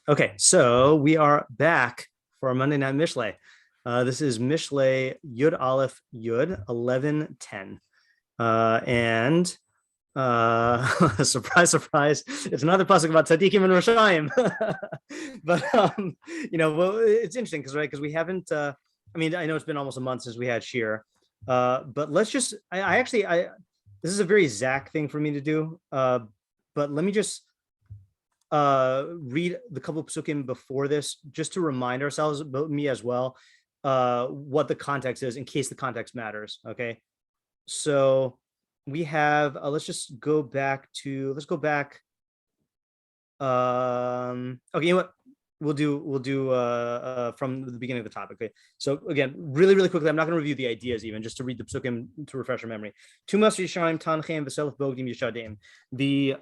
Okay, so we are back for our Monday Night Mishlei. This is Mishlei Yud Aleph Yud 11:10, and surprise, surprise, it's another pasuk about tzadikim and reshaim. But well, it's interesting because we haven't. I know it's been almost a month since we had Shiur, but let's just. This is a very Zach thing for me to do. But let me just read the couple of pasukim before this, just to remind ourselves, about me as well, what the context is, in case the context matters. Okay, so we have. Let's go back. Okay, you know what? We'll do from the beginning of the topic. Okay, so again, really quickly, I'm not going to review the ideas, even just to read the pasukim to refresh our memory. Tumas reshaim tanchem v'selef bogdim yishadim. The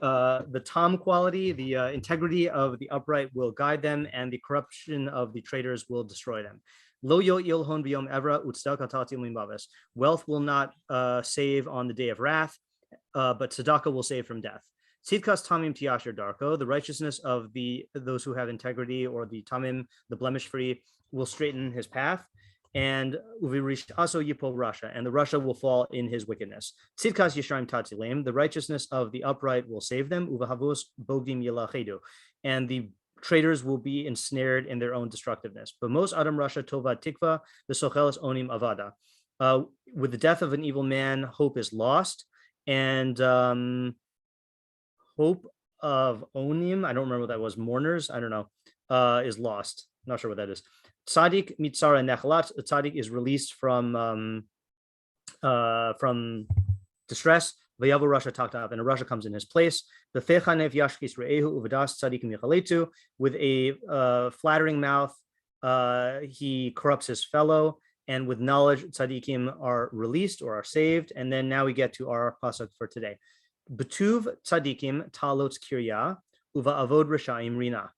tam quality, the integrity of the upright will guide them, and the corruption of the traitors will destroy them. Lo yo'il hon b'yom evra u'tzedakah ta'til limbaves. Wealth will not save on the day of wrath, but tzedakah will save from death. Sidkas tamim tiyasher darko, the righteousness of those who have integrity, or the tamim, the blemish-free, will straighten his path. And uvirish aso yipol rasha, and the rasha will fall in his wickedness. Sidkas yishraim tatzilim, the righteousness of the upright will save them. Uvahavos bogdim yelachedu, and the traitors will be ensnared in their own destructiveness. But most adam rasha tova tikva, the socheles onim avada. With the death of an evil man, hope is lost, and hope of onim, I don't remember what that was, mourners, I don't know, is lost. Not sure what that is. Tzadik mitzara nechalat, tzadik is released from distress. V'yavo rasha taktav, and a rasha comes in his place. The fechanev yashkis re'ehu uvadas tzadikim yichaletu, with a flattering mouth, he corrupts his fellow, and with knowledge, tzadikim are released or are saved. And then now we get to our pasuk for today. Betuv tzadikim talot kirya uva avod reshaim rina.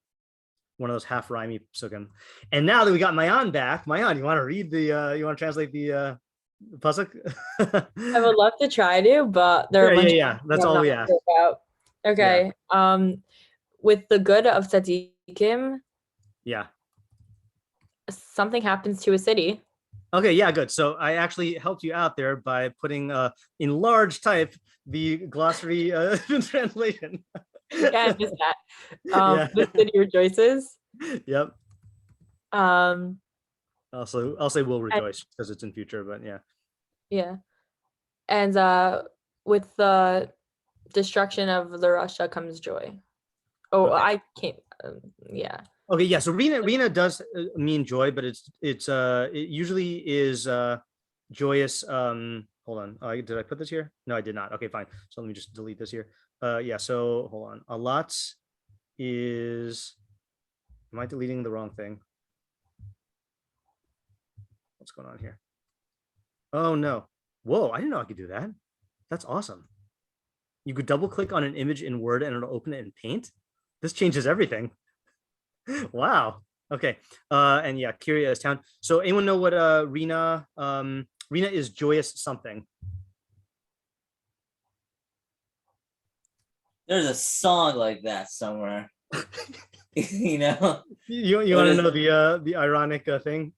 One of those half rhymey psukim. And now that we got Mayan back, Mayan, you want to read you want to translate the pasuk? I would love to try to, but there are that's all we ask. Okay. Yeah. With the good of tzadikim, something happens to a city. Okay, yeah, good. So I actually helped you out there by putting in large type the glossary translation. Yeah, I missed that. The city rejoices. Yep. I'll say we'll rejoice because it's in future, but yeah. Yeah. And with the destruction of the Russia comes joy. Oh, okay. I can't. Yeah. Okay, yeah. So Rina does mean joy, but it usually is joyous. Hold on. Did I put this here? No, I did not. Okay, fine. So let me just delete this here. Yeah. So hold on. A lot is. Am I deleting the wrong thing? What's going on here? Oh no! Whoa! I didn't know I could do that. That's awesome. You could double click on an image in Word and it'll open it in Paint. This changes everything. Wow. Okay. And yeah, Kiria is town. So anyone know what Rina is joyous something? There's a song like that somewhere. You know? You want to know the ironic thing?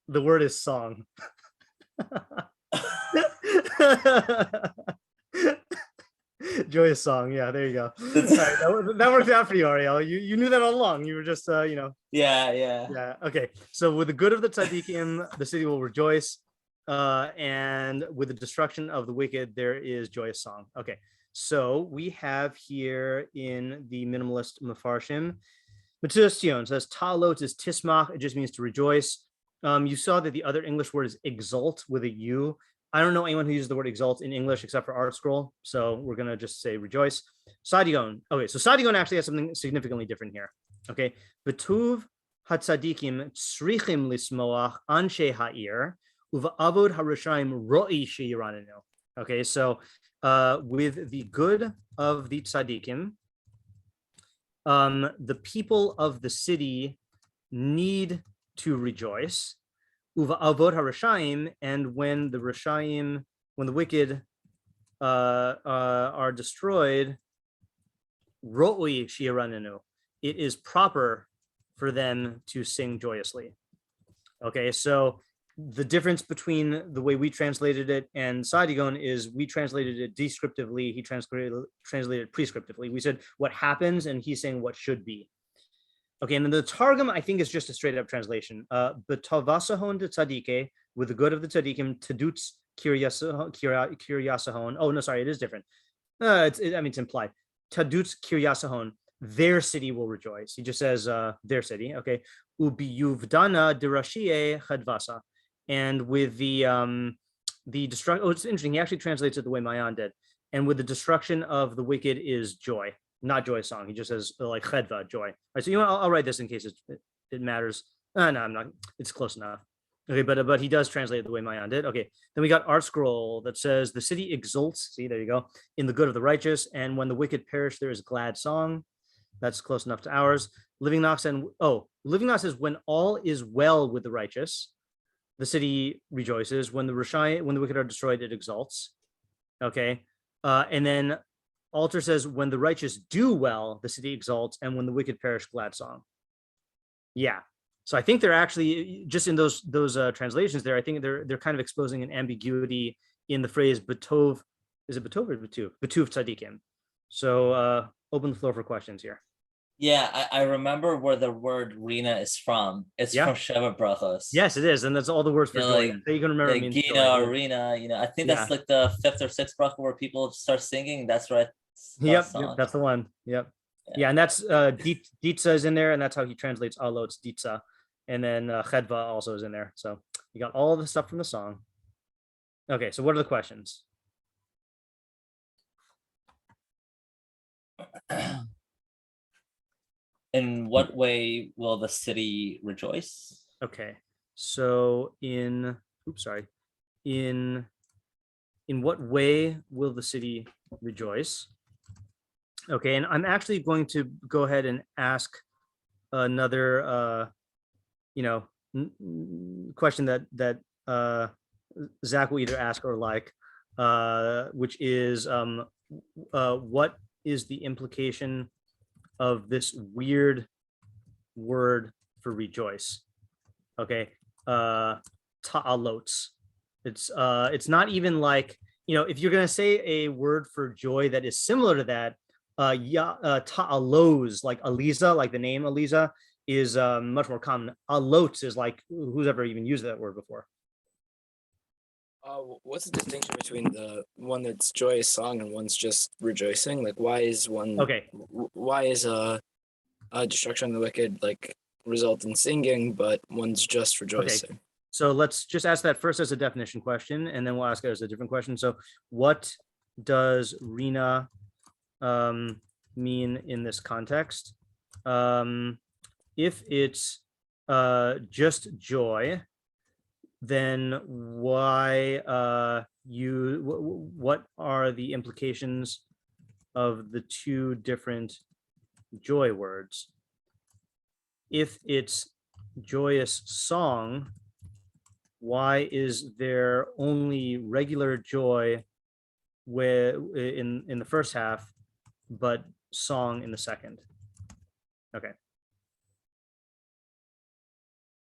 The word is song. Joyous song. Yeah, there you go. Right, that worked out for you, Ariel. You knew that all along. You were just Yeah. Okay. So with the good of the tzadikim, the city will rejoice, and with the destruction of the wicked, there is joyous song. Okay. So we have here in the minimalist meforshim, Matustion says talot is tismach. It just means to rejoice. You saw that the other English word is exalt with a U. I don't know anyone who uses the word exalt in English except for Art Scroll, so we're gonna just say rejoice. Sadigon. Okay, so Sadigon actually has something significantly different here. Okay, betuv hatzadikim tzrichim lismoach anshe ha'ir uva avod harushaim roi sheyiranenu. Okay, so with the good of the tzadikim, the people of the city need to rejoice. Uva avod harushaim, and when the wicked are destroyed, roi shiranenu, it is proper for them to sing joyously. Okay, so the difference between the way we translated it and Sadigon is we translated it descriptively, he translated it prescriptively. We said what happens, and he's saying what should be. Okay, and then the Targum, I think, is just a straight up translation. B'tovasahon de tzadike, with the good of the tzadikim, tadutz kiryasahon. Oh, no, sorry, it is different. It's implied. Tadutz kiryasahon, their city will rejoice. He just says their city. Okay. Ubiyuvdana derashie chadvasa. And with the destruction, it's interesting. He actually translates it the way Mayan did. And with the destruction of the wicked is joy, not joy song. He just says like chedva, joy. All right, so I'll write this in case it matters. No, I'm not. It's close enough. Okay, but he does translate it the way Mayan did. Okay, then we got Art Scroll that says the city exults. See, there you go, in the good of the righteous, and when the wicked perish, there is glad song. That's close enough to ours. Living Knox says when all is well with the righteous, the city rejoices. When the reshaim, when the wicked are destroyed, it exalts. Okay, and then Alter says when the righteous do well, the city exalts, and when the wicked perish, glad song. Yeah. So I think they're actually just in those translations there. I think they're kind of exposing an ambiguity in the phrase "betov." Is it betov or betuv? Betuv tzadikim. So open the floor for questions here. Yeah, I remember where the word Rina is from. It's from Sheva Brachos. Yes, it is, and that's all the words for joy. Like, so you can remember. Like Gina, Rina. I think that's like the 5th or 6th bracha where people start singing. That's right. Yep, that's the one. Yep. Yeah, and that's Ditza is in there, and that's how he translates alot's Ditza. And then Chedva also is in there. So you got all the stuff from the song. Okay, so what are the questions? In what way will the city rejoice? Okay, so in what way will the city rejoice? Okay, and I'm actually going to go ahead and ask another question that Zach will either ask or like, which is what is the implication of this weird word for rejoice? Okay, ta'alots. It's not even like, if you're gonna say a word for joy that is similar to that, ta'alos, like Aliza, like the name Aliza, is much more common. Alot is like who's ever even used that word before. What's the distinction between the one that's joyous song and one's just rejoicing? Like, why is one? Okay. Why is a destruction of the wicked like result in singing, but one's just rejoicing? Okay. So let's just ask that first as a definition question, and then we'll ask it as a different question. So, what does Rina mean in this context? If it's just joy, then why what are the implications of the two different joy words? If it's joyous song, why is there only regular joy in the first half, but song in the second? Okay.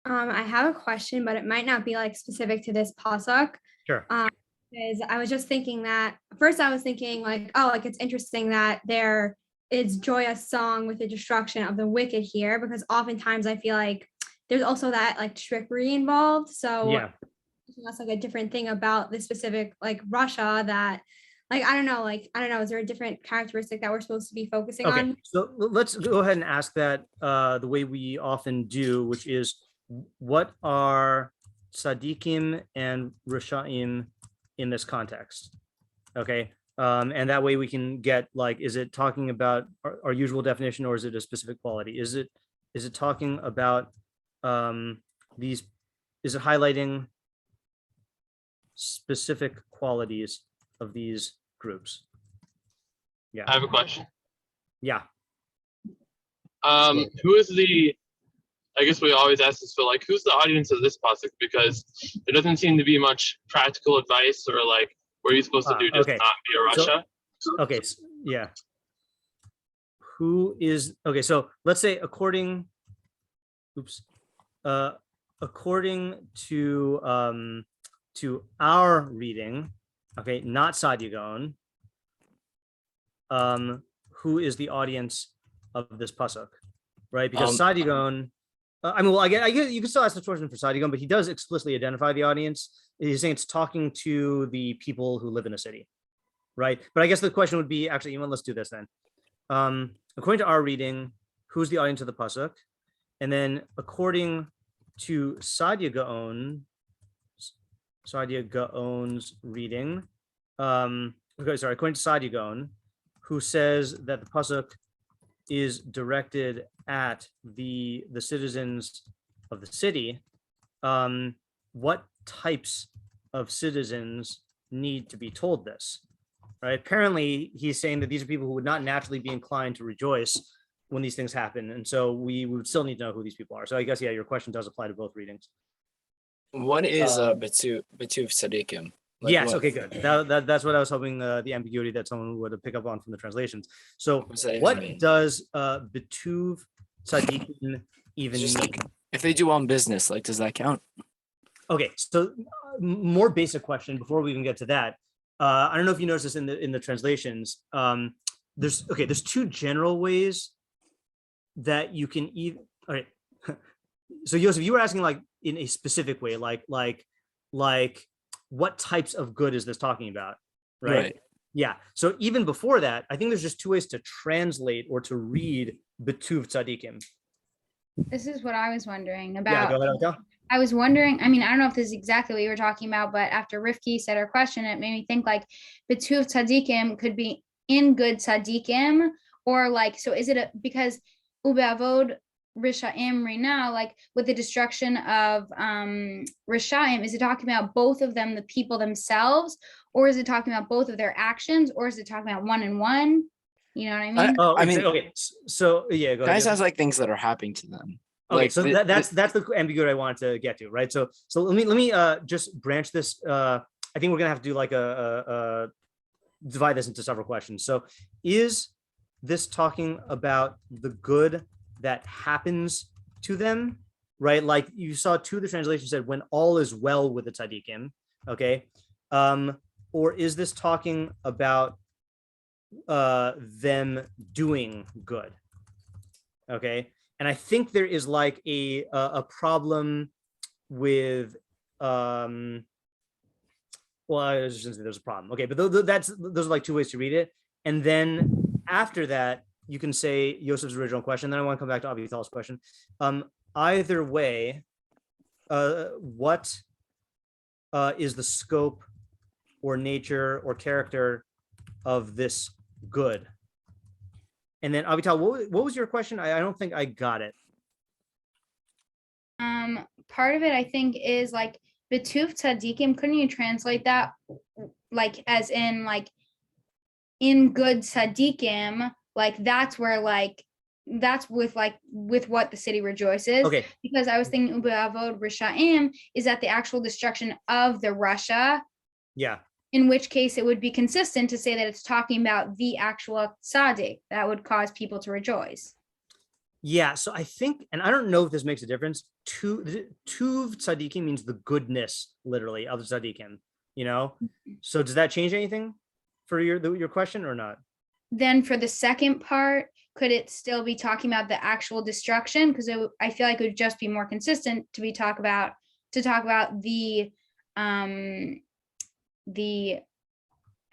I have a question, but it might not be like specific to this pasuk. Sure. Because I was just thinking that first I was thinking like, oh, like it's interesting that there is joyous song with the destruction of the wicked here, because oftentimes I feel like there's also that like trickery involved. So yeah, that's like a different thing about the specific like Russia that like, I don't know, is there a different characteristic that we're supposed to be focusing on? So let's go ahead and ask that the way we often do, which is, what are tzadikim and reshaim in this context? Okay, and that way we can get like, is it talking about our usual definition, or is it a specific quality? Is it talking about these? Is it highlighting specific qualities of these groups? Yeah, I have a question. Yeah. Who is the? I guess we always ask this, but like, who's the audience of this pasuk? Because there doesn't seem to be much practical advice, or like, what are you supposed to do? Just okay. not be a Russia? Okay. Yeah. Who is okay? So let's say according oops. According to our reading, okay, not tzadikim, who is the audience of this pasuk, right? Because tzadikim, I mean, well, I guess you can still ask the question for tzadikim, but he does explicitly identify the audience. He's saying it's talking to the people who live in a city, right? But I guess the question would be, actually, let's do this then. According to our reading, who's the audience of the pasuk? And then according to Sadia Gaon's reading, according to Sadia Gaon, who says that the pasuk is directed at the citizens of the city, what types of citizens need to be told this, right? Apparently, he's saying that these are people who would not naturally be inclined to rejoice when these things happen, and so we would still need to know who these people are. So I guess, yeah, your question does apply to both readings. What is betuv tzadikim? Like yes. what? Okay. Good. That's what I was hoping, the ambiguity that someone would pick up on from the translations. So, what does betuv tzadikim even mean? Like, if they do on business, like, does that count? Okay. So, more basic question before we even get to that. I don't know if you noticed this in the translations. There's two general ways that you can even. All right. So, Yosef, you were asking like in a specific way, like what types of good is this talking about, right? Yeah. So even before that, I think there's just two ways to translate or to read betuv tzadikim. This is what I was wondering about. Yeah, go ahead, Abigail. I was wondering, I mean, I don't know if this is exactly what you were talking about, but after Rifki said her question, it made me think like betuv tzadikim could be in good tzadikim, or like, so is it because ubeavod reshaim rina, like with the destruction of reshaim, is it talking about both of them, the people themselves, or is it talking about both of their actions, or is it talking about one and one? You know what I mean? I mean, okay. So yeah, go ahead. Kind of sounds like things that are happening to them. Okay, like, so that's the ambiguity I wanted to get to, right? So let me just branch this. I think we're gonna have to do like a divide this into several questions. So is this talking about the good that happens to them, right? Like you saw two of the translations said when all is well with the tzadikim, okay? Or is this talking about them doing good, okay? And I think there is like a problem with, well, I was just gonna say there's a problem, okay? But those are like two ways to read it. And then after that, you can say Yosef's original question. Then I want to come back to Avital's question. Either way, what is the scope or nature or character of this good? And then Avital, what was your question? I don't think I got it. Part of it I think is like betuv tzadikim. Couldn't you translate that like as in like in good tzadikim? Like that's where like that's with what the city rejoices. Okay. Because I was thinking ubeavod reshaim is at the actual destruction of the Russia. Yeah. In which case it would be consistent to say that it's talking about the actual tzaddik that would cause people to rejoice. Yeah. So I think, and I don't know if this makes a difference. Tuv tzadikim means the goodness, literally, of tzadikim. You know. So does that change anything for your question or not? Then for the second part, could it still be talking about the actual destruction? Because I feel like it would just be more consistent to talk about the I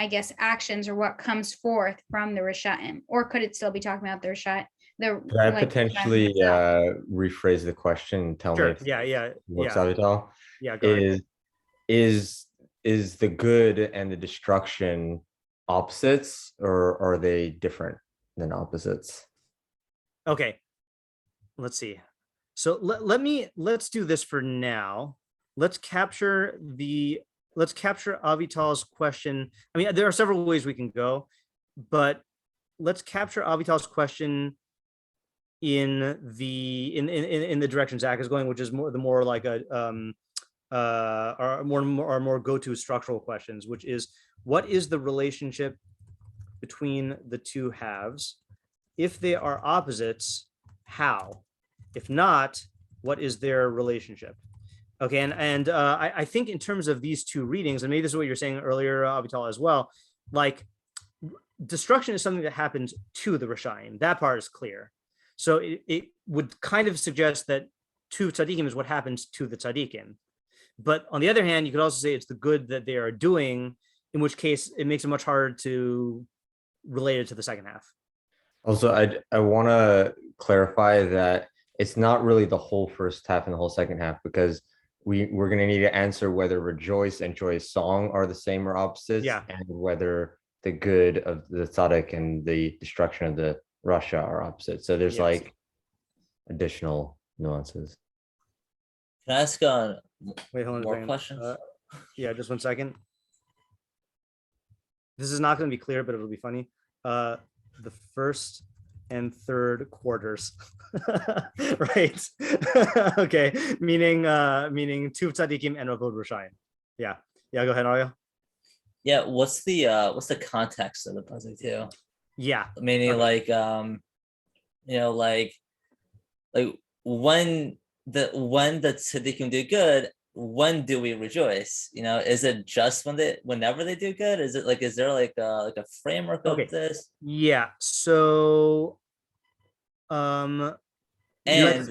guess actions or what comes forth from the reshaim, or could it still be talking about the reshaim? Could I potentially rephrase the question and tell me? Yeah. Works out at all? Yeah. Go ahead. Is the good and the destruction opposites, or are they different than opposites? Okay, let's see. So let's do this for now. Let's capture Avital's question. I mean, there are several ways we can go, but let's capture Avital's question in the direction Zach is going, which is more like our more go-to structural questions, which is what is the relationship between the two halves? If they are opposites, how? If not, what is their relationship? Okay, and I think in terms of these two readings, and maybe this is what you're saying earlier, Avital, as well, like destruction is something that happens to the reshaim. That part is clear. So it would kind of suggest that to tzadikim is what happens to the tzadikim. But on the other hand, you could also say it's the good that they are doing, in which case it makes it much harder to relate it to the second half. Also, I want to clarify that it's not really the whole first half and the whole second half, because we're going to need to answer whether rejoice and joyous song are the same or opposites, and whether the good of the tzaddik and the destruction of the rasha are opposites. So there's like additional nuances. Can I ask more questions? Yeah, just 1 second. This is not going to be clear, but it'll be funny. The first and third quarters, right? Okay, meaning two tzadikim and avod reshaim. Yeah, go ahead, Arya. Yeah, what's the context of the pasuk too? Yeah, meaning like like when the tzadikim do good, when do we rejoice? Is it just whenever they do good? Is there like a framework of this? Yeah. So and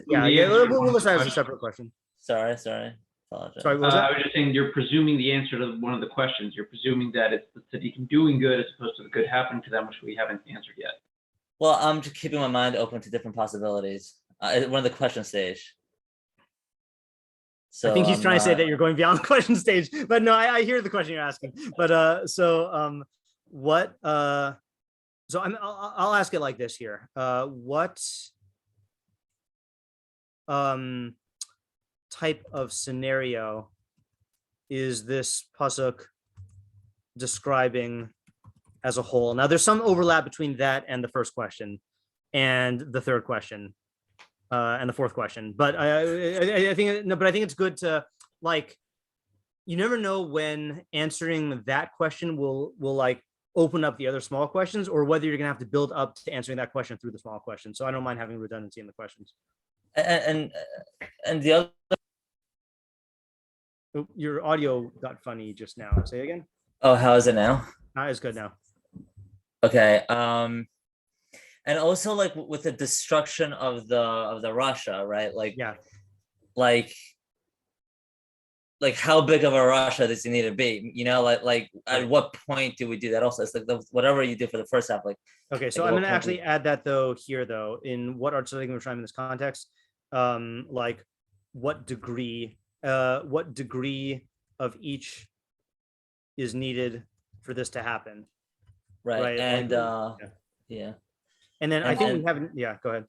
we'll list that as a separate question. Sorry. Apologize. Sorry, what was that? I was just saying you're presuming the answer to one of the questions. You're presuming that it's the tzaddikim doing good as opposed to the good happening to them, which we haven't answered yet. Well, I'm just keeping my mind open to different possibilities. We're in the question stage. So I think he's trying to say that you're going beyond the question stage, but no, I hear the question you're asking. But I'll ask it like this here. What type of scenario is this pasuk describing as a whole? Now, there's some overlap between that and the first question, and the third question, and the fourth question. But I think it's good to, like, you never know when answering that question will like open up the other small questions, or whether you're gonna have to build up to answering that question through the small question. So I don't mind having redundancy in the questions. And the other. Oh, your audio got funny just now. Say again. Oh, how is it now? It's good now. Okay. And also, like, with the destruction of the rasha, right? Like how big of a rasha does it need to be? Like at what point do we do that? Also, it's like whatever you do for the first half. Like, okay, so I'm going to actually add that here in what are tzadikim reshaim in this context. Like what degree of each is needed for this to happen, right? And and then I think we haven't. Yeah, go ahead.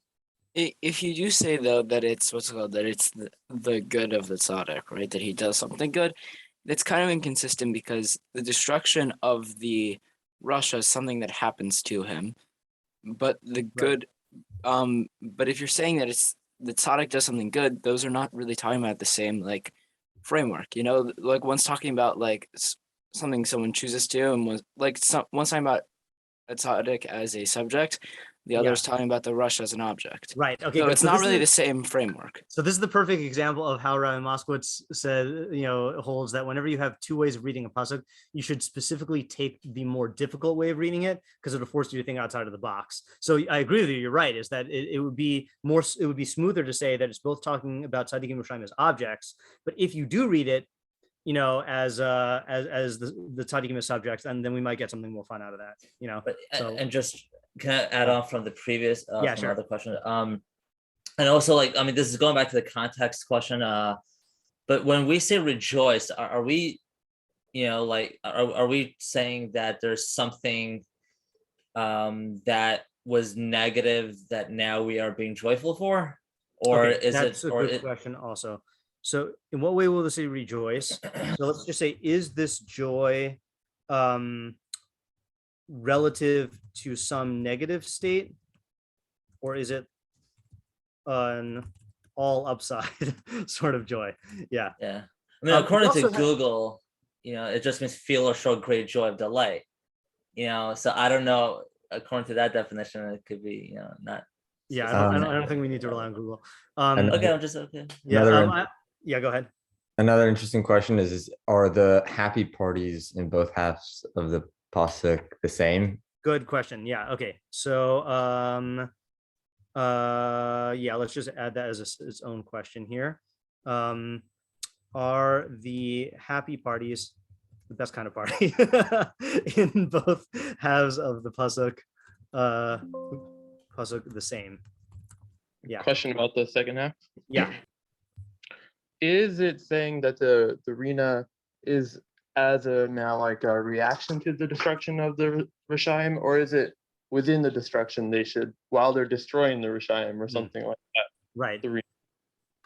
If you do say though that it's that it's the good of the tzaddik, right? That he does something good, it's kind of inconsistent, because the destruction of the rasha is something that happens to him, but the good, but if you're saying that it's the tzaddik does something good, those are not really talking about the same like framework. Like one's talking about like something someone chooses to, and one's talking about a tzaddik as a subject. The other is talking about the rasha as an object. Right. Okay. So it's not really the same framework. So this is the perfect example of how Rabbi Moskowitz said, holds that whenever you have two ways of reading a pasuk, you should specifically take the more difficult way of reading it, because it'll force you to think outside of the box. So I agree with you. You're right. Is that it would be smoother to say that it's both talking about tzadikim and reshaim as objects. But if you do read it, as the tzadikim as subjects, and then we might get something more fun out of that. And just. Can I add on from the previous sure. other question? And also, this is going back to the context question. But when we say rejoice, are we, are we saying that there's something that was negative that now we are being joyful for, or is that's it? That's a good question also. So in what way will this say rejoice? So let's just say, is this joy relative to some negative state, or is it an all upside sort of joy? Yeah. According to Google, it just means feel or show great joy of delight. So I don't know, according to that definition, it could be not Yeah, I don't think we need to rely on Google. Okay, I'm just okay. Yeah, Another- go ahead. Another interesting question is are the happy parties in both halves of the pasuk the same? Good question. Yeah. Okay. So yeah, let's just add that as its own question here. Are the happy parties the best kind of party in both halves of the pasuk the same? Yeah. Question about the second half. Yeah. Is it saying that the arena is as a now like a reaction to the destruction of the reshaim, or is it within the destruction they should, while they're destroying the reshaim or something like that? Right. The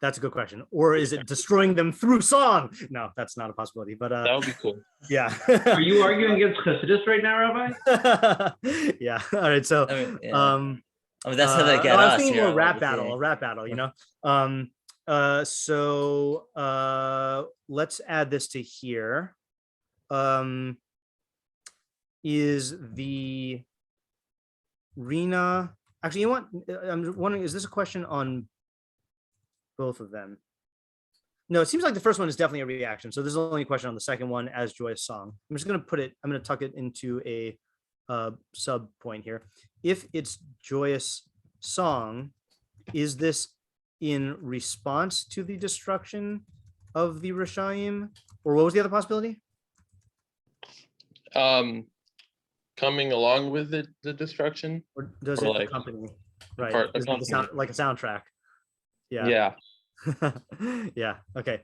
That's a good question. Or is it destroying them through song? No, that's not a possibility. But that would be cool. yeah. Are you arguing against Chassidus right now, Rabbi? Yeah. All right. So I mean, that's how they get I was us. thinking here, more like, rap you battle, see. a rap battle, you know. So let's add this to here. Is the Rena actually, you know what? I'm wondering, is this a question on both of them? No, it seems like the first one is definitely a reaction. So there's only a question on the second one as joyous song. I'm just going to tuck it into a sub point here. If it's joyous song, is this in response to the destruction of the reshaim? Or what was the other possibility? Coming along with the destruction, Or does or it like accompany? Right. part- Is it accompany. like a soundtrack? Yeah. yeah. Yeah. Okay.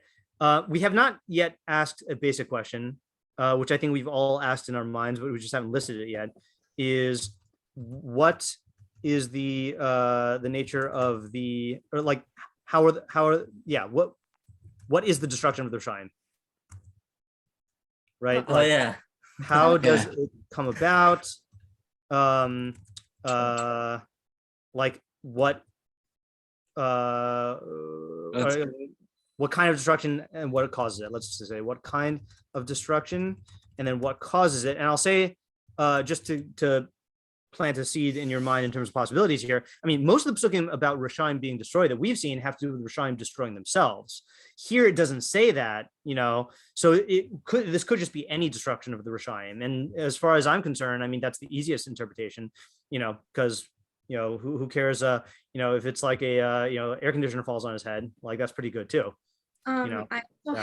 We have not yet asked a basic question, which I think we've all asked in our minds, but we just haven't listed it yet. Is what is the nature of the, or like what is the destruction of the shrine? Right. Oh Like, yeah. how Okay. does it come about? Like what what kind of destruction and what it causes it? Let's just say what kind of destruction and then what causes it. And I'll say just to plant a seed in your mind in terms of possibilities here. I mean, most of the pasukim about reshaim being destroyed that we've seen have to do with reshaim destroying themselves. Here it doesn't say that, you know, so this could just be any destruction of the reshaim. And as far as I'm concerned, I mean, that's the easiest interpretation, you know, because, you know, who cares, you know, if it's like a, you know, air conditioner falls on his head, like that's pretty good too. I yeah.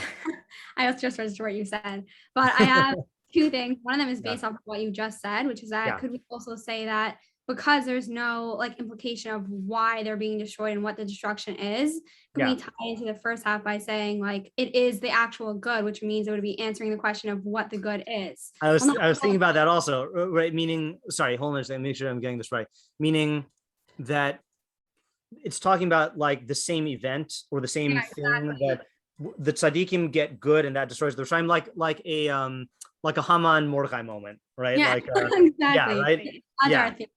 I also just registered what you said, but I have two things. One of them is based off of what you just said, which is that could we also say that because there's no like implication of why they're being destroyed and what the destruction is, can we tie into the first half by saying like it is the actual good, which means it would be answering the question of what the good is. I was thinking about that also, right? Meaning, sorry, hold on a second, make sure I'm getting this right. Meaning that it's talking about like the same event or the same thing that the tzadikim get good and that destroys the reshaim, like a Haman Mordechai moment, right? Yeah, Like exactly. yeah, right.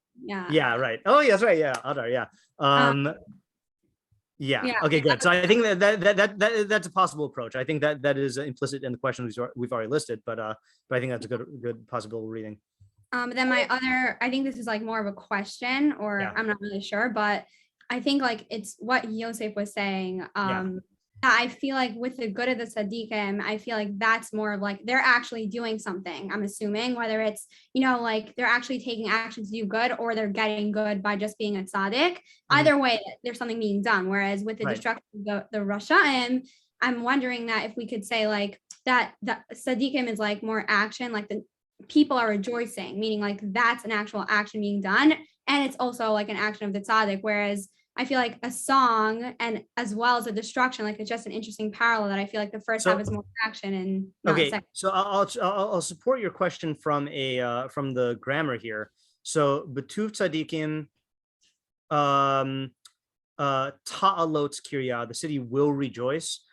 Yeah, right. Oh, yeah, that's right. Yeah, Adar. Yeah. Yeah. Okay, good. So I think that's a possible approach. I think that is implicit in the question we've already listed, but I think that's a good possible reading. Then my other, I think this is like more of a question, or I'm not really sure, but I think like it's what Yosef was saying. I feel like with the good of the tzadikim, I feel like that's more like they're actually doing something. I'm assuming whether it's, you know, like they're actually taking action to do good or they're getting good by just being a tzaddik. Either way, there's something being done. Whereas with the destruction of the reshaim, I'm wondering that if we could say like that tzadikim is like more action, like the people are rejoicing, meaning like that's an actual action being done. And it's also like an action of the tzaddik. Whereas I feel like a song and as well as a destruction, like it's just an interesting parallel that I feel like the first half is more action and not the second. So I'll support your question from the grammar here. So betuv tzadikim ta'alot kiryah, the city will rejoice,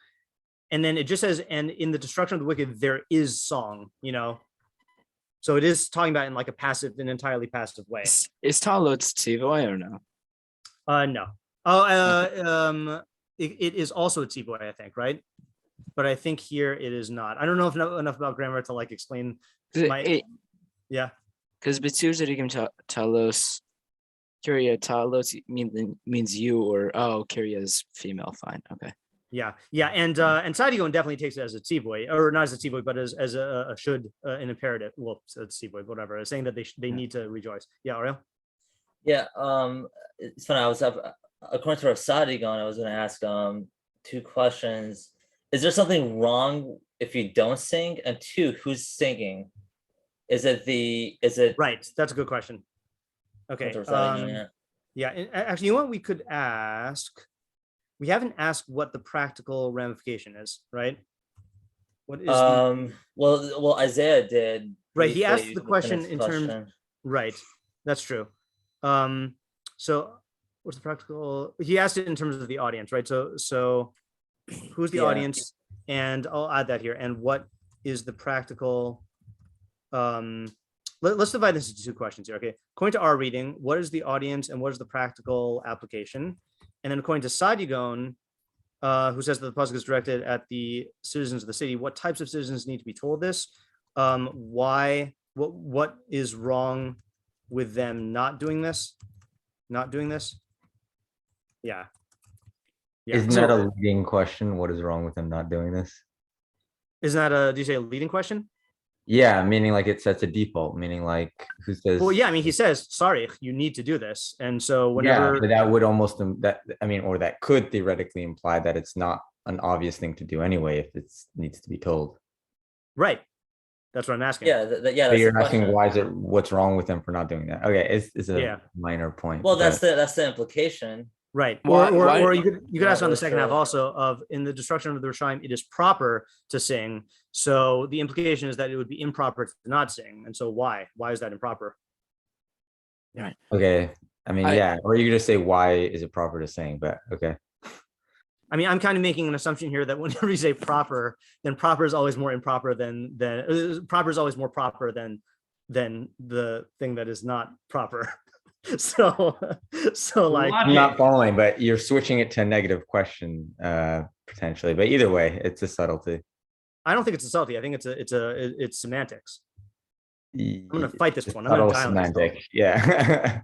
and then it just says, and in the destruction of the wicked there is song, you know. So it is talking about in like an entirely passive way. Is ta'alot tzivoy or no? No. It is a tzivoy, I think, right? But I think here it is not. I don't know enough about grammar to like explain. Yeah. Yeah. Because betuv tzadikim talos Kyria talos means you, or Kyria is female. Fine. Okay. Yeah, and tzadikim definitely takes it as a tzivoy, or not as a tzivoy, but as a should, an imperative. Well, it's tzivoy, whatever. It's saying that they need to rejoice. Yeah, Ariel. Yeah, it's funny. I was up according to our tzadikim, I was going to ask 2 questions. Is there something wrong if you don't sing? And 2, who's singing? Is it Right? That's a good question. Okay. Yeah. Actually, you know what we could ask? We haven't asked what the practical ramification is, right? What is well, Isaiah did. Right. He asked briefly the with question next in terms. question. Right. That's true. So what's the practical? He asked it in terms of the audience, right? So who's the Yeah. audience? And I'll add that here. And what is the practical? Let's divide this into 2 questions here. Okay. According to our reading, what is the audience and what is the practical application? And then according to Sadigon, who says that the pasuk is directed at the citizens of the city, what types of citizens need to be told this? Why? What is wrong with them not doing this? Not doing this? Yeah. Isn't that a leading question? What is wrong with them not doing this? Isn't that do you say a leading question? Yeah, meaning like it sets a default, meaning like who says? Well, yeah, I mean, he says, sorry, you need to do this. And so whenever. Yeah, but that would almost, or that could theoretically imply that it's not an obvious thing to do anyway if it needs to be told. Right. That's what I'm asking. Yeah, yeah. So you're asking what's wrong with them for not doing that? Okay, it's a minor point. Well, that's the implication. Right. Why- Or you could ask on the that's second half true. also of in the destruction of the reshaim, it is proper to sing. So the implication is that it would be improper to not sing. And so why? Why is that improper? Okay. I mean, or you could just say why is it proper to sing, but okay. I mean, I'm kind of making an assumption here that whenever you say proper, then proper is always more improper than proper is always more proper than the thing that is not proper. so like I'm not following, but you're switching it to a negative question potentially. But either way, it's a subtlety. I don't think it's a subtlety. I think it's semantics. I'm gonna fight this one. I'm gonna die on this semantic. Yeah.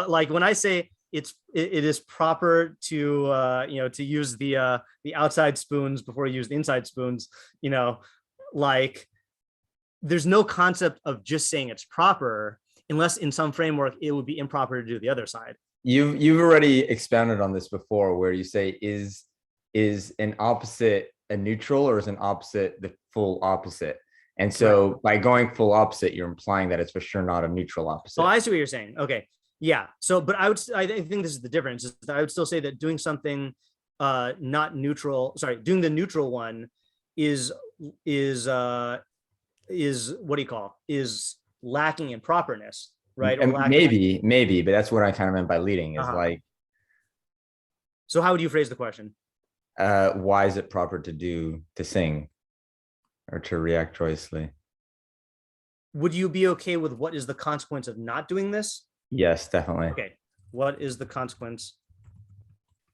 Like when I say it is proper to to use the outside spoons before you use the inside spoons, like there's no concept of just saying it's proper unless in some framework it would be improper to do the other side. You've already expounded on this before, where you say is an opposite a neutral or is an opposite the full opposite? And so by going full opposite, you're implying that it's for sure not a neutral opposite. Oh, I see what you're saying. Okay. Yeah. So, but I think this is the difference. Is that I would still say that doing something not neutral, doing the neutral one is what do you call? Is lacking in properness, right? Or maybe, but that's what I kind of meant by leading is like. So how would you phrase the question? Why is it proper to sing or to react joyously? Would you be okay with what is the consequence of not doing this? Yes, definitely. Okay. What is the consequence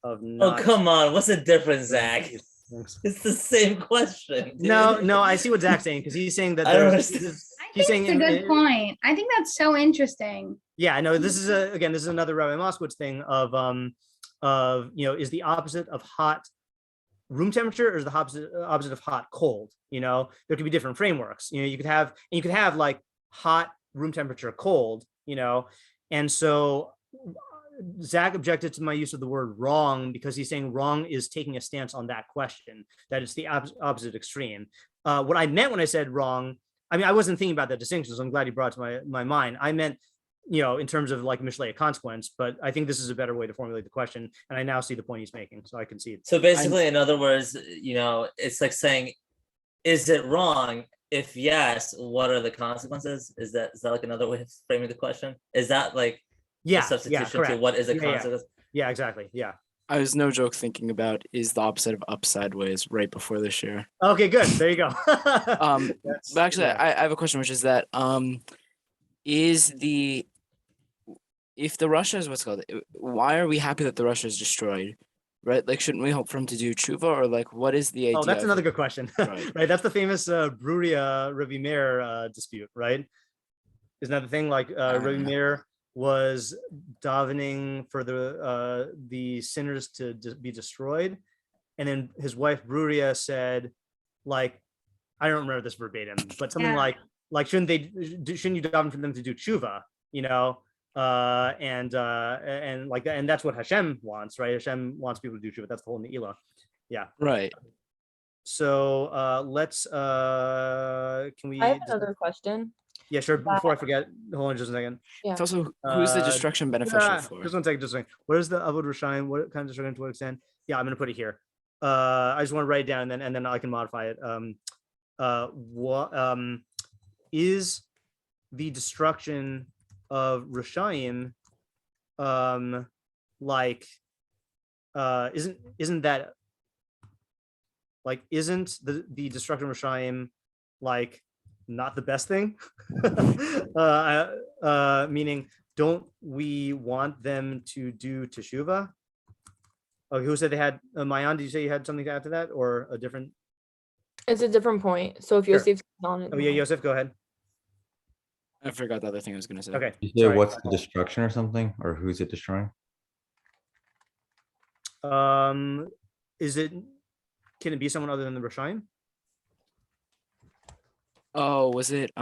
of not? Oh, come on. What's the difference, Zach? It's the same question. Dude. No, I see what Zach's saying because he's saying that I think it's a good point. I think that's so interesting. Yeah, I know this is this is another Rabbi Moskowitz thing of is the opposite of hot room temperature or is the opposite of hot cold? There could be different frameworks. You could have like hot room temperature, cold, and so Zach objected to my use of the word wrong because he's saying wrong is taking a stance on that question, that it's the opposite extreme. What I meant when I said wrong, I mean, I wasn't thinking about that distinction, so I'm glad you brought it to my mind. I meant, in terms of like Mishlei consequence, but I think this is a better way to formulate the question. And I now see the point he's making, so I can see it. So basically, in other words, it's like saying, is it wrong? If yes, what are the consequences? Is that like another way of framing the question? Is that like a substitution to what is a consequence? Yeah, exactly. Yeah. I was no joke thinking about is the opposite of up sideways right before this year. Okay, good. There you go. But actually, I have a question, which is that if the Russia is why are we happy that the Russia is destroyed? Right? Like, shouldn't we hope for him to do tshuva, or like, what is the idea? Oh, that's another good question. Right. That's the famous Bruria Rebbe Meir dispute, right? Isn't that the thing? Like Rebbe Meir was davening for the sinners to be destroyed, and then his wife Bruria said, like, I don't remember this verbatim, but something like shouldn't you daven for them to do tshuva, you know? And like that, and that's what Hashem wants, right? Hashem wants people to do tshuva. That's the whole Ne'ilah. Yeah. Right. So let's can we? I have another question. Yeah, sure. Before I forget, hold on just a second. Yeah. It's also who's the destruction beneficial for? Just one second, just a second. What is the avod reshaim? What kind of destruction to what extent? Yeah, I'm gonna put it here. I just want to write it down and then I can modify it. What is the destruction of reshaim like isn't that like isn't the destruction of reshaim like not the best thing? Meaning, don't we want them to do teshuvah? Oh, who said they had Mayan? Did you say you had something to add to that, or a different? It's a different point. So if Sure. Yosef's on it. Oh yeah, Yosef, go ahead. I forgot the other thing I was gonna say. Okay. You say sorry. what's the destruction or something, or who's it destroying? Is it? Can it be someone other than the reshaim? Oh, was it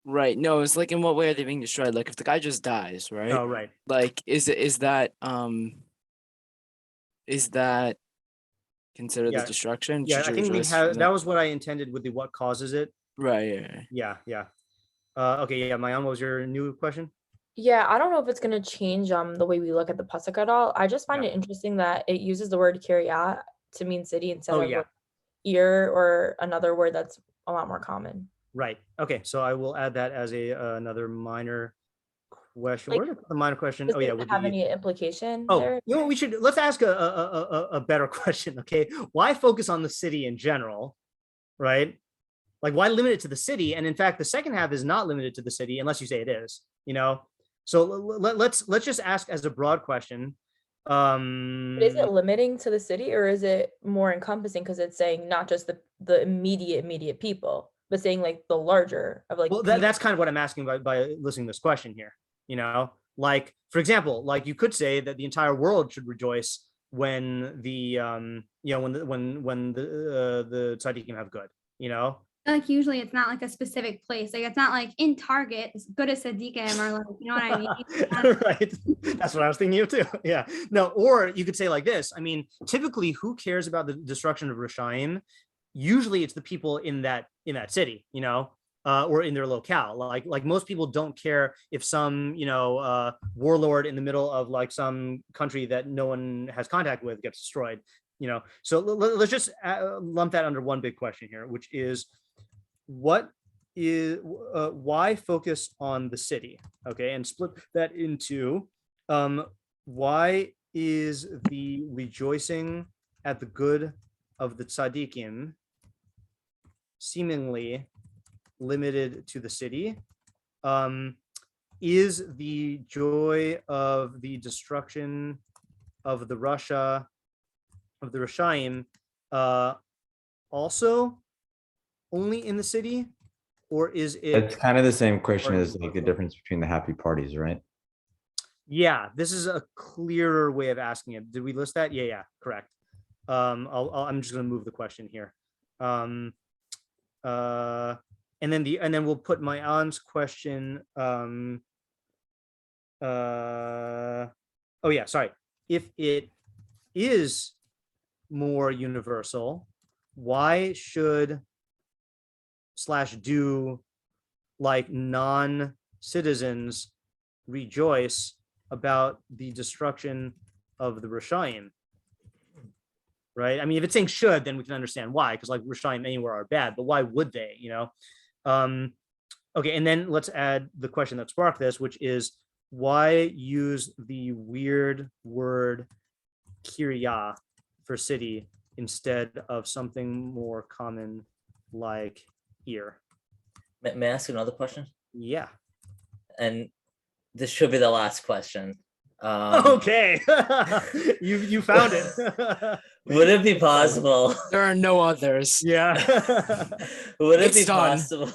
right? No, it's like in what way are they being destroyed? Like if the guy just dies, right? Oh, right. Like is that considered Yeah. the destruction? Yeah, Should I you think we rejoice have. from That was what I intended with the what causes it. Right. Yeah. Okay. Yeah, Mayan, what was your new question? Yeah, I don't know if it's gonna change the way we look at the pasuk at all. I just find Yeah. it interesting that it uses the word kiryat to mean city instead Oh, of yeah. like ear or another word that's a lot more common. Right. Okay. So I will add that as another minor question. Like, Where did the minor question? Does Oh yeah. it With have the, any implication oh, there? you know what? Let's ask a better question. Okay. Why focus on the city in general? Right. Like, why limit it to the city? And in fact, the second half is not limited to the city unless you say it is, you know? So let's just ask as a broad question. But is it limiting to the city or is it more encompassing because it's saying not just the immediate people, but saying like the larger of like Well, that's kind of what I'm asking by listening to this question here. You know, like, for example, like you could say that the entire world should rejoice when the when the tzadikim have good, you know. Like usually it's not like a specific place. Like it's not like in Target, as good as tzadikim or like, you know what I mean? Right. That's what I was thinking of too. Yeah. No, or you could say like this. I mean, typically, who cares about the destruction of reshaim? Usually it's the people in that city, you know, or in their locale. Like most people don't care if some, you know, warlord in the middle of like some country that no one has contact with gets destroyed, you know. So let's just lump that under one big question here, which is what is why focus on the city? Okay, and split that into why is the rejoicing at the good of the tzadikim seemingly limited to the city? Is the joy of the destruction of the Russia of the reshaim also only in the city, or is it? It's kind of the same question as like the difference between the happy parties, right? Yeah, this is a clearer way of asking it. Did we list that? Yeah, correct. I'm just going to move the question here. And then we'll put my aunt's question. Oh yeah, sorry. If it is more universal, why should / do like non-citizens rejoice about the destruction of the reshaim? Right? I mean, if it's saying should, then we can understand why, because like reshaim anywhere are bad, but why would they, you know? Okay, and then let's add the question that sparked this, which is why use the weird word kiryah for city instead of something more common like ear? May I ask another question? Yeah. And this should be the last question. Okay. you found it. Would it be possible? There are no others. Yeah. Would it It's be done. possible?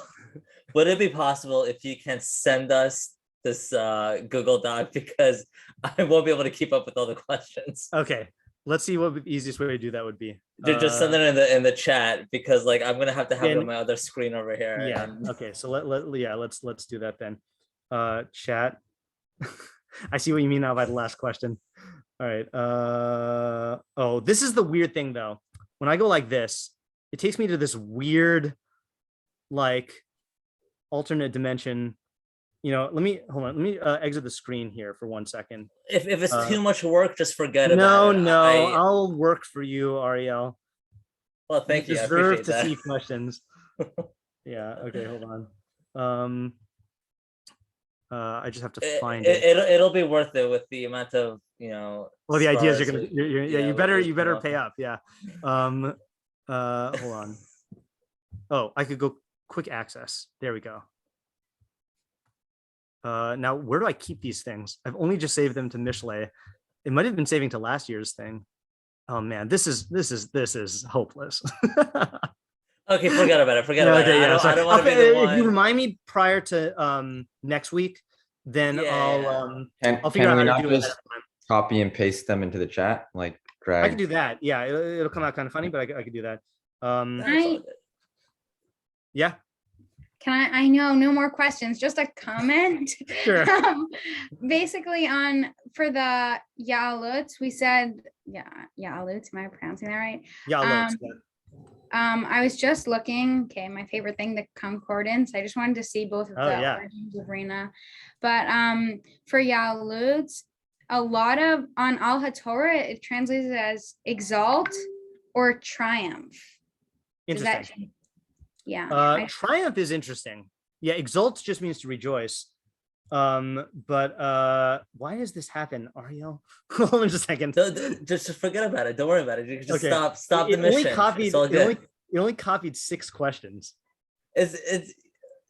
would it be possible if you can send us this Google Doc, because I won't be able to keep up with all the questions. Okay, let's see what the easiest way to do that would be. Just send it in the chat, because like I'm gonna have to have it on my other screen over here. Yeah. and- Okay. So let's do that then. Chat. I see what you mean now by the last question. All right. Oh, this is the weird thing though. When I go like this, it takes me to this weird, like, alternate dimension. You know, let me exit the screen here for 1 second. If it's too much work, just forget about it. No, I'll work for you, Ariel. Well, thank you. I Deserve appreciate to that. see questions. Yeah. Okay. Hold on. I just have to find it. It'll be worth it with the amount of Well, the idea is stars you better pay up. Yeah. Hold on. Oh, I could go quick access. There we go. Now where do I keep these things? I've only just saved them to Mishlei. It might have been saving to last year's thing. Oh man, this is hopeless. Okay, forget about it. Forget about it. I don't want to be the one. If you remind me prior to next week, then I'll figure out how to do it. Copy and paste them into the chat, like drag. I can do that. Yeah, it'll come out kind of funny, but I could do that. Yeah. Can I know no more questions, just a comment. Sure. Basically for the Yalut, we said Yalut, am I pronouncing that right? Yalut. I was just looking, okay, my favorite thing, the concordance. I just wanted to see both of the origins of Rina. But for Yalut, a lot of on Al HaTorah, it translates as exalt or triumph. Interesting. Yeah. Triumph is interesting. Yeah, exult just means to rejoice. But why does this happen, Ariel? Hold on just a second. Just forget about it. Don't worry about it. You can just Okay. stop the mission. It only copied 6 questions. It's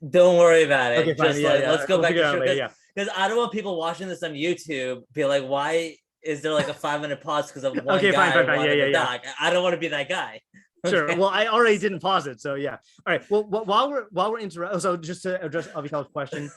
don't worry about it. Okay, fine. Just let's go back to because I don't want people watching this on YouTube be like, why is there like a 5-minute pause because of one guy wanting the doc? I don't want to be that guy. Sure. Well, I already didn't pause it, so yeah. All right. Well, while we're interrupting, so just to address Avital's question,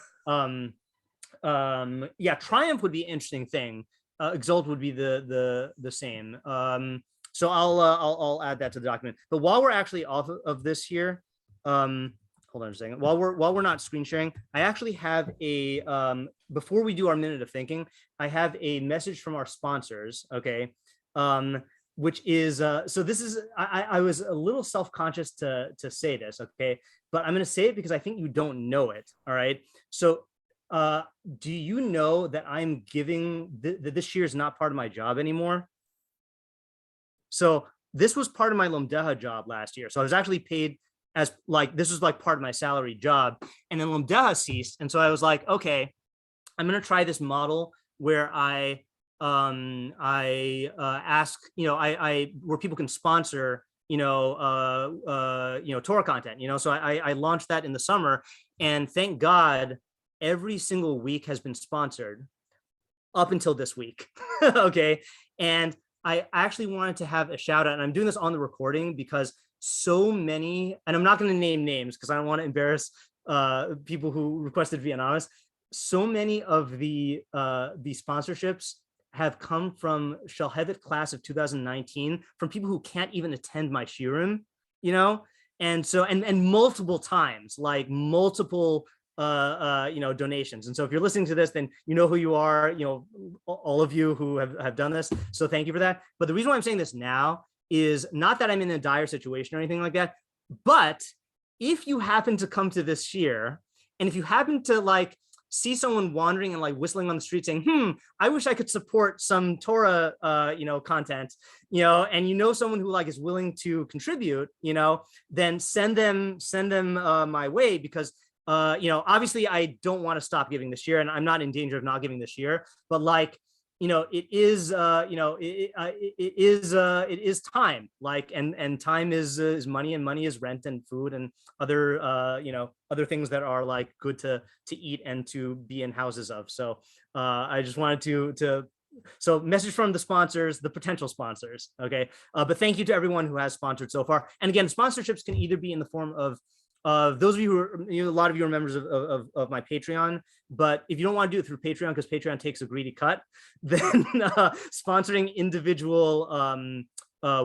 yeah, triumph would be an interesting thing. Exalt would be the same. So I'll add that to the document. But while we're actually off of this here, hold on a second. While we're not screen sharing, I actually have a before we do our minute of thinking, I have a message from our sponsors. Okay. Which is so this is I was a little self-conscious to say this, okay, but I'm going to say it because I think you don't know it. All right, so do you know that I'm giving that this year is not part of my job anymore? So this was part of my Lomdeha job last year, so I was actually paid as like this was like part of my salary job, and then Lomdeha ceased, and so I was like, okay, I'm going to try this model where I ask, I where people can sponsor, Torah content, so I launched that in the summer, and thank God every single week has been sponsored up until this week. Okay. And I actually wanted to have a shout out, and I'm doing this on the recording because so many, and I'm not going to name names because I don't want to embarrass people who requested to be anonymous. So many of the sponsorships have come from Shalhevet class of 2019, from people who can't even attend my shiurim, and so and multiple times, like multiple donations. And so if you're listening to this, then you know who you are, all of you who have done this. So thank you for that. But the reason why I'm saying this now is not that I'm in a dire situation or anything like that, but if you happen to come to this shiur, and if you happen to like see someone wandering and like whistling on the street saying, I wish I could support some Torah, content, and someone who like is willing to contribute, then send them my way, because, obviously I don't want to stop giving this year, and I'm not in danger of not giving this year, but like, it is, it is time, like, and time is money, and money is rent and food and other, other things that are like good to eat and to be in houses of. So I just wanted to so message from the sponsors, the potential sponsors. Okay. But thank you to everyone who has sponsored so far. And again, sponsorships can either be in the form of those of you who are, a lot of you are members of my Patreon, but if you don't want to do it through Patreon because Patreon takes a greedy cut, then sponsoring individual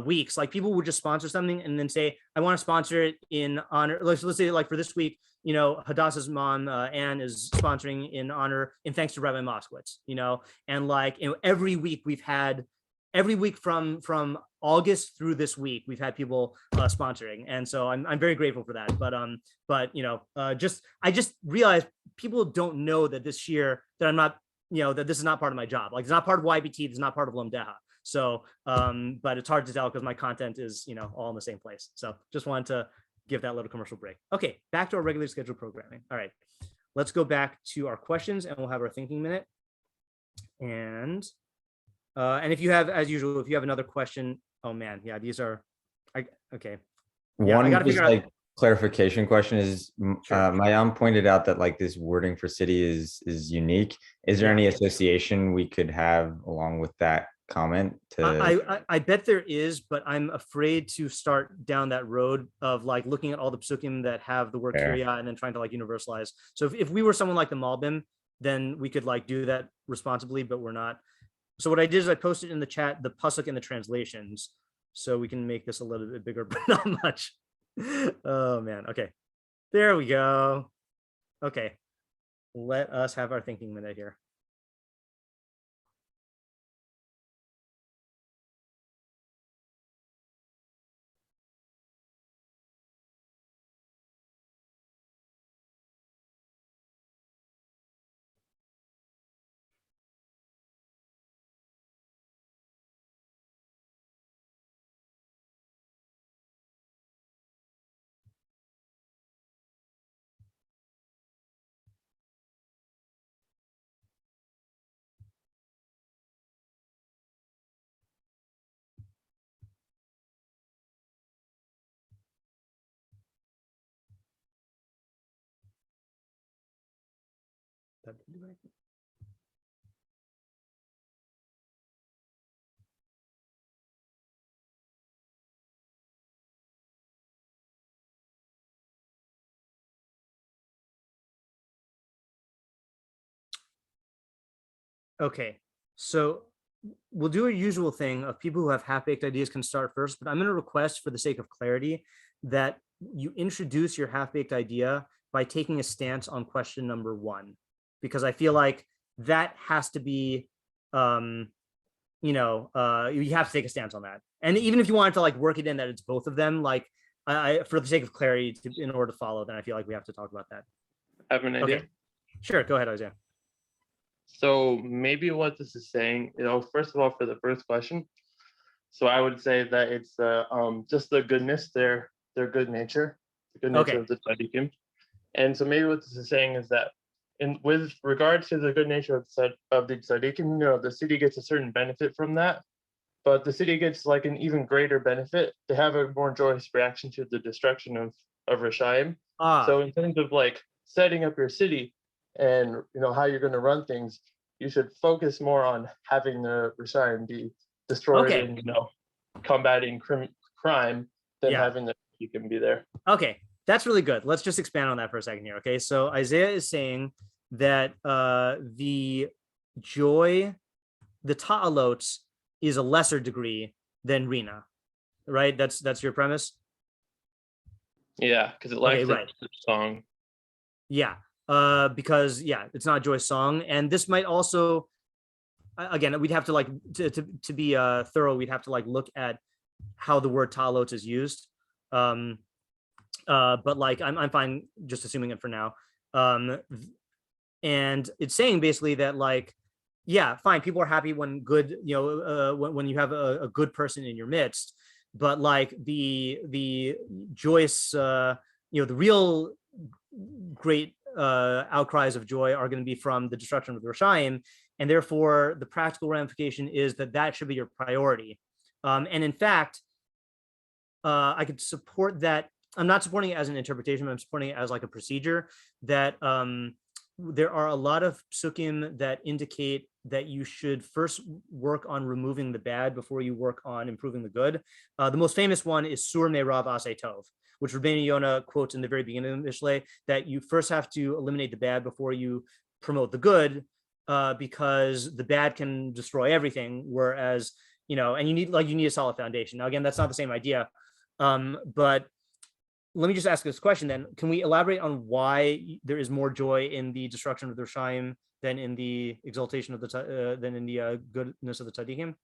weeks, like people would just sponsor something and then say, I want to sponsor it in honor. Let's say like for this week, Hadassah's mom, Anne, is sponsoring in thanks to Rabbi Moskowitz, and like, every week from August through this week, we've had people sponsoring. And so I'm very grateful for that. But I just realized people don't know that this year that I'm not, that this is not part of my job. Like, it's not part of YBT, it's not part of Lomdeha. So, but it's hard to tell because my content is, all in the same place. So just wanted to give that little commercial break. Okay, back to our regularly scheduled programming. All right, let's go back to our questions and we'll have our thinking minute. And if you have, as usual, if you have another question, oh man, yeah, these are, okay. Yeah, One I gotta just figure out. like clarification question is, Sure. Mayam pointed out that like this wording for city is unique. Is there any association we could have along with that comment? I bet there is, but I'm afraid to start down that road of like looking at all the psukim that have the word kiryah and then trying to like universalize. So if we were someone like the Malbim, then we could like do that responsibly, but we're not. So what I did is I posted in the chat the pasuk and the translations, so we can make this a little bit bigger, but not much. Oh man, okay, there we go. Okay, let us have our thinking minute here. Okay, so we'll do a usual thing of people who have half-baked ideas can start first, but I'm going to request, for the sake of clarity, that you introduce your half-baked idea by taking a stance on question number 1, because I feel like that has to be, you have to take a stance on that. And even if you wanted to like work it in that it's both of them, like I for the sake of clarity, in order to follow, then I feel like we have to talk about that. I have an idea. Okay, sure, go ahead, Isaiah. So maybe what this is saying, first of all, for the first question, so I would say that it's just the goodness, their good nature, the good nature of the tzadikim. And so maybe what this is saying is that with regard to the good nature of the tzadikim, the city gets a certain benefit from that, but the city gets like an even greater benefit to have a more joyous reaction to the destruction of reshaim. So in terms of like setting up your city and how you're going to run things, you should focus more on having the reshaim be destroyed and combating crime than having the you can be there. Okay, that's really good. Let's just expand on that for a second here. Okay, so Isaiah is saying that the joy, the ta'alot, is a lesser degree than Rina, right? That's your premise. Yeah, because it lacks the song. Yeah, because it's not Joy's song, and this might also, again, we'd have to like to be thorough. We'd have to like look at how the word ta'alot is used. But like I'm fine just assuming it for now. And it's saying basically that like, fine, people are happy when good, when you have a good person in your midst, but like the joyous, the real great outcries of joy are going to be from the destruction of the reshaim, and therefore the practical ramification is that should be your priority. And in fact, I could support that. I'm not supporting it as an interpretation, but I'm supporting it as like a procedure that there are a lot of psukim that indicate that you should first work on removing the bad before you work on improving the good. The most famous one is Sur Me'rav Aseh Tov, which Rabbeinu Yonah quotes in the very beginning of Mishlei, that you first have to eliminate the bad before you promote the good, because the bad can destroy everything. Whereas, and you need a solid foundation. Now, again, that's not the same idea. But let me just ask this question then. Can we elaborate on why there is more joy in the destruction of the reshaim than in the exaltation of than in the goodness of the tzadikim?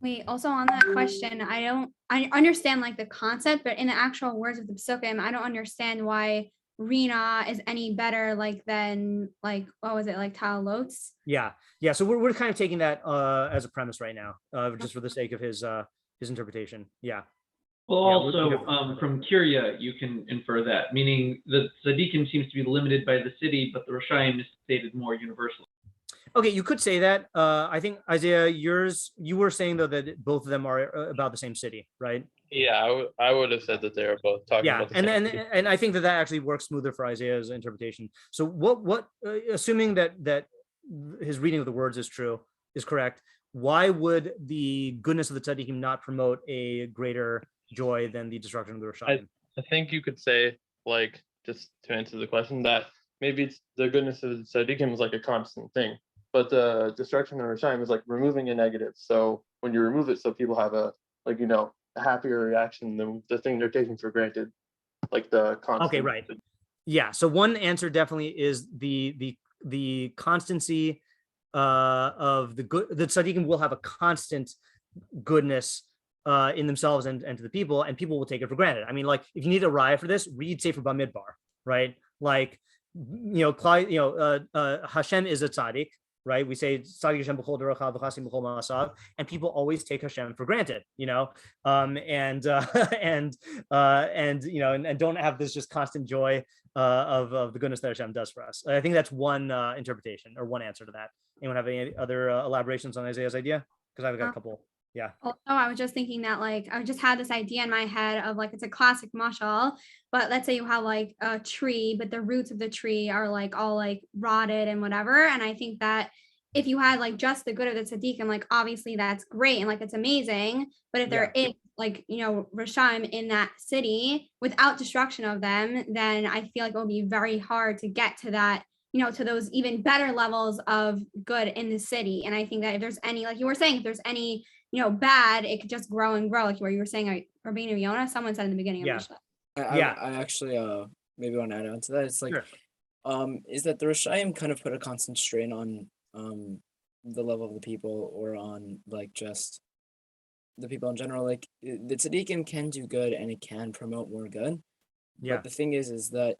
Wait, also on that question, I understand like the concept, but in the actual words of the pasukim, I don't understand why Rina is any better than what was it, like Talot's? Yeah. So we're kind of taking that as a premise right now, just for the sake of his interpretation. Yeah. Well, Yeah, also from Kiryah, you can infer that, meaning the tzadikim seems to be limited by the city, but the reshaim is stated more universally. Okay, you could say that. I think, Isaiah, you were saying though that both of them are about the same city, right? Yeah, I would have said that they are both talking Yeah, about the and same and thing. and I think that actually works smoother for Isaiah's interpretation. So what assuming that his reading of the words is correct, why would the goodness of the tzadikim not promote a greater joy than the destruction of the reshaim? I think you could say, like, just to answer the question, that maybe it's the goodness of the tzadikim is like a constant thing, but the destruction of reshaim is like removing a negative. So when you remove it, so people have a happier reaction than the thing they're taking for granted, like the constant. Okay, right. Yeah. So one answer definitely is the constancy of the good. The tzaddikim will have a constant goodness in themselves and to the people, and people will take it for granted. I mean, like, if you need a raya for this, read Sefer Bamidbar, right? Like, Hashem is a tzaddik, right? We say tzaddik Hashem b'chol derechav v'chasim b'chol ma'asav, and people always take Hashem for granted, and don't have this just constant joy of the goodness that Hashem does for us. I think that's one interpretation or one answer to that. Anyone have any other elaborations on Isaiah's idea? Because I've got a couple. Yeah. Also, I was just thinking that I just had this idea in my head of it's a classic mashal, but let's say you have a tree, but the roots of the tree are all rotted and whatever. And I think that if you had just the good of the tzaddikim, obviously that's great and it's amazing. But if there is reshaim in that city without destruction of them, then I feel it will be very hard to get to that, to those even better levels of good in the city. And I think that if there's any, like you were saying, if there's any bad, it could just grow and grow, like where you were saying, Rabbeinu Yonah, someone said in the beginning of Mishnah. I actually maybe want to add on to that. It's Sure. Is that the reshaim kind of put a constant strain on the level of the people, or on just the people in general. The tzaddikim can do good and it can promote more good. Yeah. But the thing is that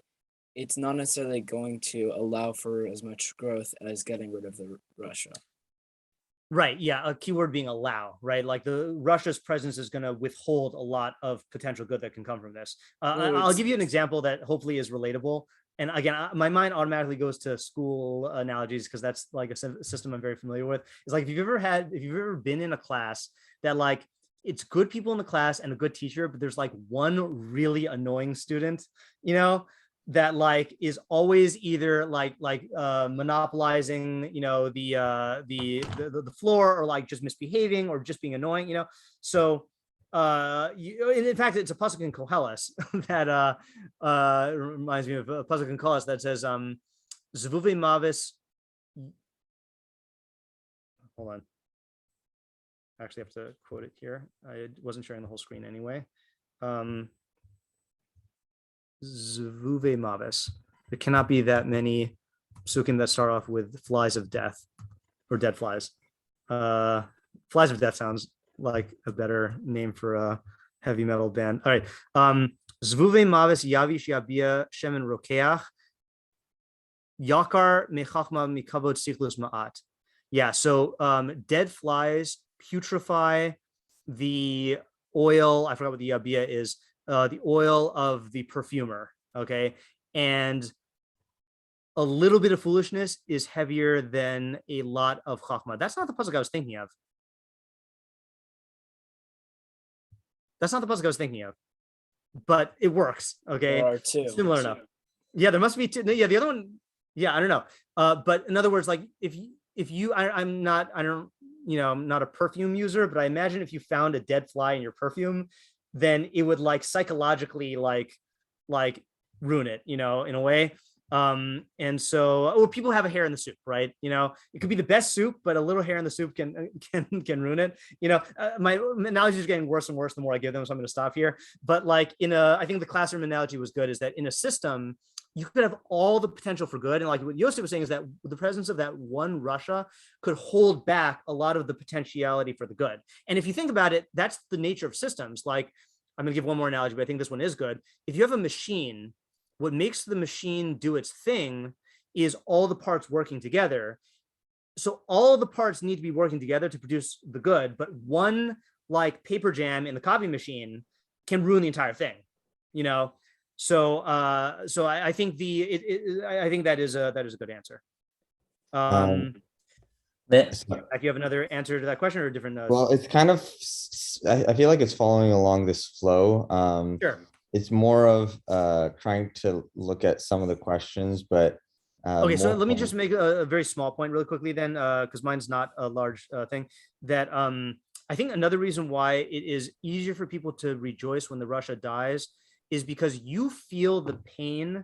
it's not necessarily going to allow for as much growth as getting rid of the Russia. Right. Yeah. A keyword being allow, right? Like the Russia's presence is going to withhold a lot of potential good that can come from this. I'll give you an example that hopefully is relatable. And again, my mind automatically goes to school analogies because that's a system I'm very familiar with. It's like, if you've ever been in a class that it's good people in the class and a good teacher, but there's one really annoying student, that is always either monopolizing the floor, or just misbehaving, or just being annoying, so in fact it's a pasuk in Koheles that reminds me of a pasuk in Koheles that says Zvuve Mavis. Hold on, I actually have to quote it here. I wasn't sharing the whole screen anyway. Zvuve Mavis. There cannot be that many psukim that start off with flies of death or dead flies. Flies of Death sounds like a better name for a heavy metal band. All right. Zvuve Mavis Yavish Yabia Shemen Rokeach Yakar Mechachma Mikavod Sichlus Ma'at. Yeah, so dead flies putrefy the oil. I forgot what the Yabia is. The oil of the perfumer, okay? And a little bit of foolishness is heavier than a lot of chachma. That's not the pasuk I was thinking of. But it works, okay? There are two. Similar enough. Yeah, there must be two. Yeah, the other one, yeah, I don't know. But in other words, if if you, I'm not a perfume user, but I imagine if you found a dead fly in your perfume, then it would like psychologically like ruin it, in a way. And so, people have a hair in the soup, right? It could be the best soup, but a little hair in the soup can ruin it. My analogy is getting worse and worse the more I give them, so I'm going to stop here. But like I think the classroom analogy was good, is that in a system, you could have all the potential for good. And like what Yosef was saying is that the presence of that one Russia could hold back a lot of the potentiality for the good. And if you think about it, that's the nature of systems. Like, I'm going to give one more analogy, but I think this one is good. If you have a machine, what makes the machine do its thing is all the parts working together. So all the parts need to be working together to produce the good, but one like paper jam in the copy machine can ruin the entire thing, So I think I think that is a good answer. If you have another answer to that question or a different. Well, it's kind of, I feel like it's following along this flow. Sure. It's more of trying to look at some of the questions, but okay, so let me just make a very small point really quickly then, because mine's not a large thing, that I think another reason why it is easier for people to rejoice when the Russia dies is because you feel the pain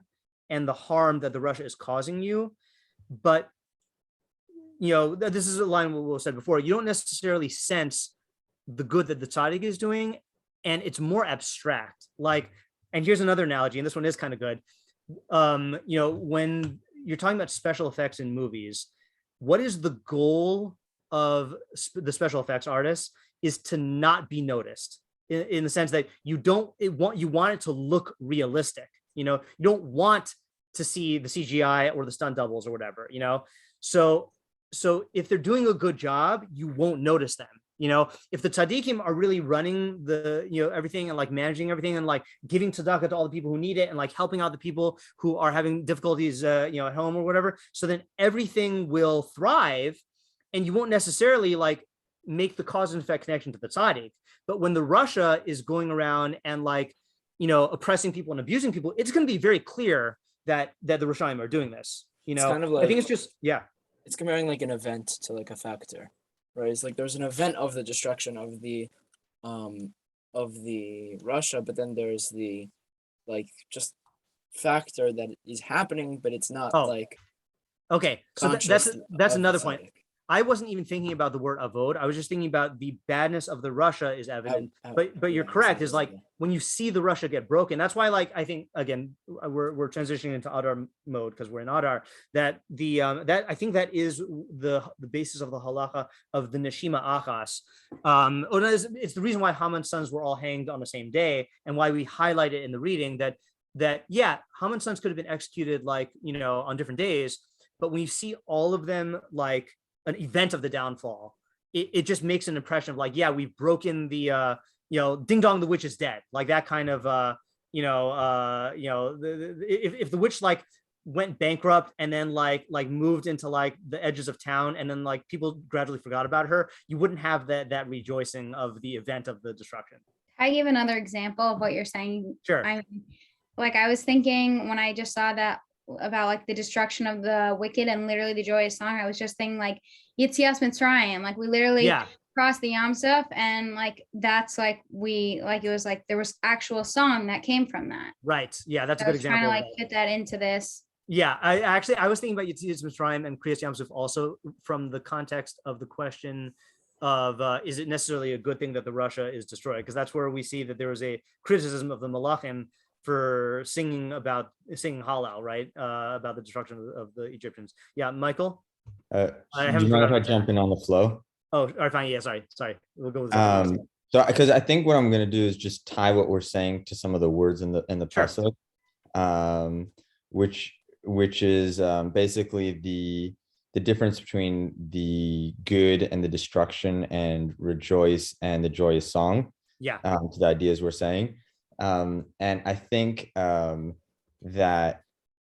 and the harm that the Russia is causing you, but this is a line we said before, you don't necessarily sense the good that the tzaddik is doing, and it's more abstract. Like, and here's another analogy, and this one is kind of good. When you're talking about special effects in movies, what is the goal of the special effects artists is to not be noticed, in the sense that you want it to look realistic. You don't want to see the CGI or the stunt doubles or whatever, So if they're doing a good job, you won't notice them. If the tzadikim are really running the, everything and like managing everything and like giving tzedakah to all the people who need it and like helping out the people who are having difficulties, at home or whatever, so then everything will thrive, and you won't necessarily like make the cause and effect connection to the tzaddik. But when the Russia is going around and like, oppressing people and abusing people, it's going to be very clear that the reshaim are doing this. It's kind of like, I think it's just, yeah. It's comparing like an event to like a factor, right? It's like there's an event of the destruction of the Russia, but then there's the like just factor that is happening, but it's not like. Okay, so that's another point. I wasn't even thinking about the word avod. I was just thinking about the badness of the Russia is evident. But you're correct. Is like when you see the Russia get broken. That's why, like, I think again we're transitioning into Adar mode because we're in Adar. That that I think that is the basis of the halacha of the neshima achas. It's the reason why Haman's sons were all hanged on the same day, and why we highlight it in the reading that Haman's sons could have been executed like on different days, but when you see all of them like an event of the downfall, it just makes an impression of like, we've broken the ding dong, the witch is dead, like that kind of if the witch like went bankrupt and then like moved into like the edges of town and then like people gradually forgot about her, you wouldn't have that rejoicing of the event of the destruction. I give another example of what you're saying. Sure. I was thinking when I just saw that about like the destruction of the wicked and literally the joyous song, I was just thinking like Yitzias Mitzrayim, like we literally crossed the Yam Suf, and like that's like it was like there was actual song that came from that. Right. Yeah, that's a good example. Trying to like fit that into this. Yeah, I was thinking about Yitzias Mitzrayim and Kriyas Yam Suf also from the context of the question of is it necessarily a good thing that the Russia is destroyed? Because that's where we see that there was a criticism of the Malachim for singing Hallel, right? About the destruction of the Egyptians. Yeah, Michael? Do you mind if I jump in on the flow? Oh, all right, fine. Yeah, sorry. We'll go with so because I think what I'm going to do is just tie what we're saying to some of the words in the pasuk, which is basically the difference between the good and the destruction and rejoice and the joyous song. Yeah. To the ideas we're saying. And I think that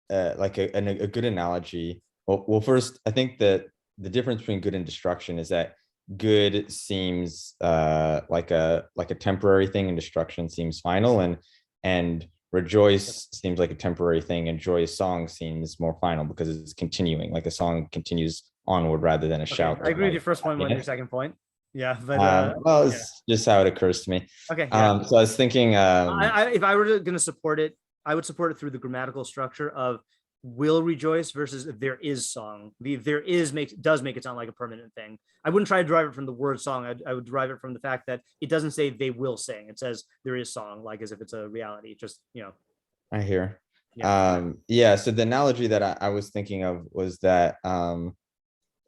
like a good analogy. Well, first, I think that the difference between good and destruction is that good seems like a temporary thing, and destruction seems final, and rejoice seems like a temporary thing, and joyous song seems more final because it's continuing. Like a song continues onward rather than a Okay, shout. I agree with like, your first point more than yeah. your second point. Yeah, but Well, it's just how it occurs to me. okay. Yeah. So I was thinking, If I were going to support it, I would support it through the grammatical structure of will rejoice versus there is song. The there is does make it sound like a permanent thing. I wouldn't try to derive it from the word song. I would derive it from the fact that it doesn't say they will sing. It says there is song, like as if it's a reality. Just, I hear. Yeah. Yeah. So the analogy that I was thinking of was that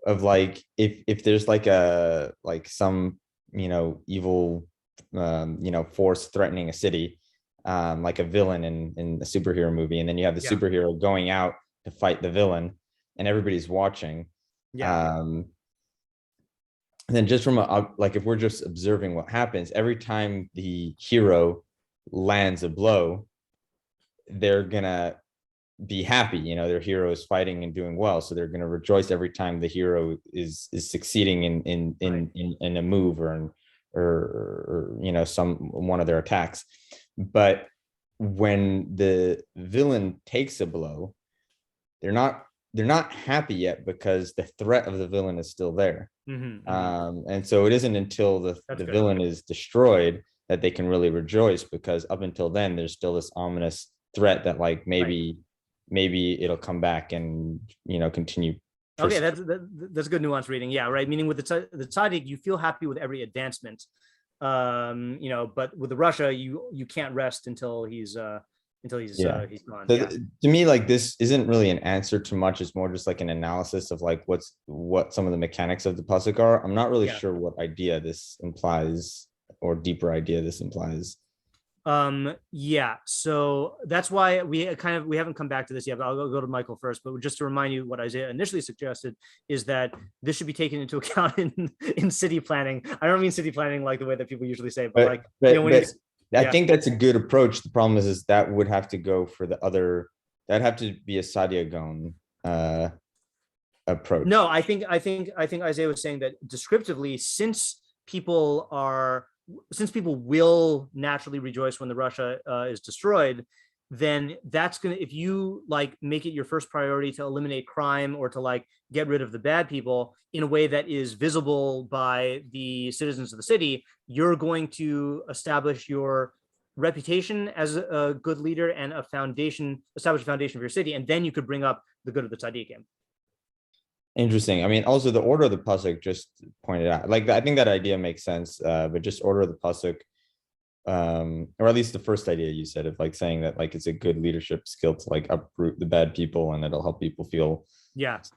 of like if there's like some evil force threatening a city, like a villain in a superhero movie, and then you have the Yeah. superhero going out to fight the villain, and everybody's watching. Yeah. And then just from like if we're just observing what happens every time the hero lands a blow, they're gonna be happy, their hero is fighting and doing well, so they're going to rejoice every time the hero is succeeding in a move or some one of their attacks. But when the villain takes a blow, they're not happy yet because the threat of the villain is still there. And so it isn't until the villain is destroyed that they can really rejoice, because up until then there's still this ominous threat that like maybe it'll come back and continue. Okay, that's good nuanced reading. Yeah, right. Meaning with the tzaddik, you feel happy with every advancement, but with the Russia, you can't rest until he's gone. To me, like this isn't really an answer to much. It's more just like an analysis of like what some of the mechanics of the pasuk are. I'm not really sure what idea this implies or deeper idea this implies. So that's why we haven't come back to this yet, but I'll go to Michael first. But just to remind you, what Isaiah initially suggested is that this should be taken into account in city planning. I don't mean city planning like the way that people usually say, but I think that's a good approach. The problem is that would have to go for the other. That'd have to be a Sadiagon approach. No, I think Isaiah was saying that descriptively, since people will naturally rejoice when the Russia is destroyed, then that's gonna, if you like make it your first priority to eliminate crime or to like get rid of the bad people in a way that is visible by the citizens of the city, you're going to establish your reputation as a good leader and establish a foundation for your city, and then you could bring up the good of the tzadikim. Interesting. I mean, also the order of the pasuk just pointed out, like I think that idea makes sense, but just order of the pasuk, or at least the first idea you said of like saying that like it's a good leadership skill to like uproot the bad people and it'll help people feel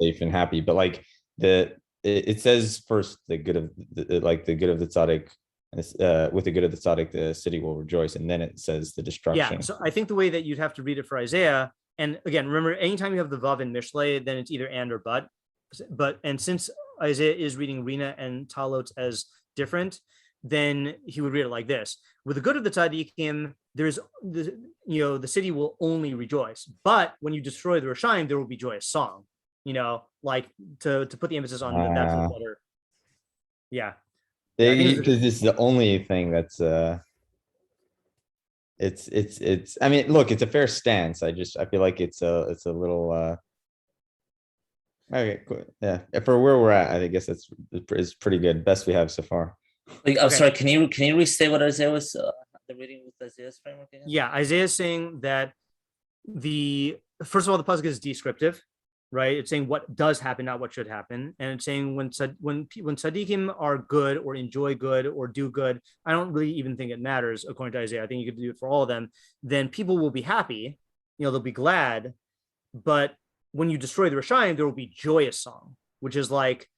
safe and happy. But like it says first the good of the good of the tzaddik, with the good of the tzaddik the city will rejoice, and then it says the destruction. Yeah. So I think the way that you'd have to read it for Isaiah, and again, remember, anytime you have the vav in Mishlei, then it's either and or but. And since Isaiah is reading Rina and Talot as different, then he would read it like this: with the good of the tzadikim, there's the city will only rejoice, but when you destroy the reshaim, there will be joyous song. Like to put the emphasis on that's the better. Yeah, because this is the only thing that's it's. I mean, look, it's a fair stance. I feel like it's a little. Okay, cool. Yeah, for where we're at, I guess it's pretty good. Best we have so far. Like, I'm sorry. Can you restate what Isaiah was the reading with Isaiah's framework again? Yeah, Isaiah is saying that first of all, the pasuk is descriptive, right? It's saying what does happen, not what should happen, and it's saying when tzadikim are good or enjoy good or do good, I don't really even think it matters according to Isaiah. I think you could do it for all of them. Then people will be happy, they'll be glad, but when you destroy the reshaim, there will be joyous song, which is like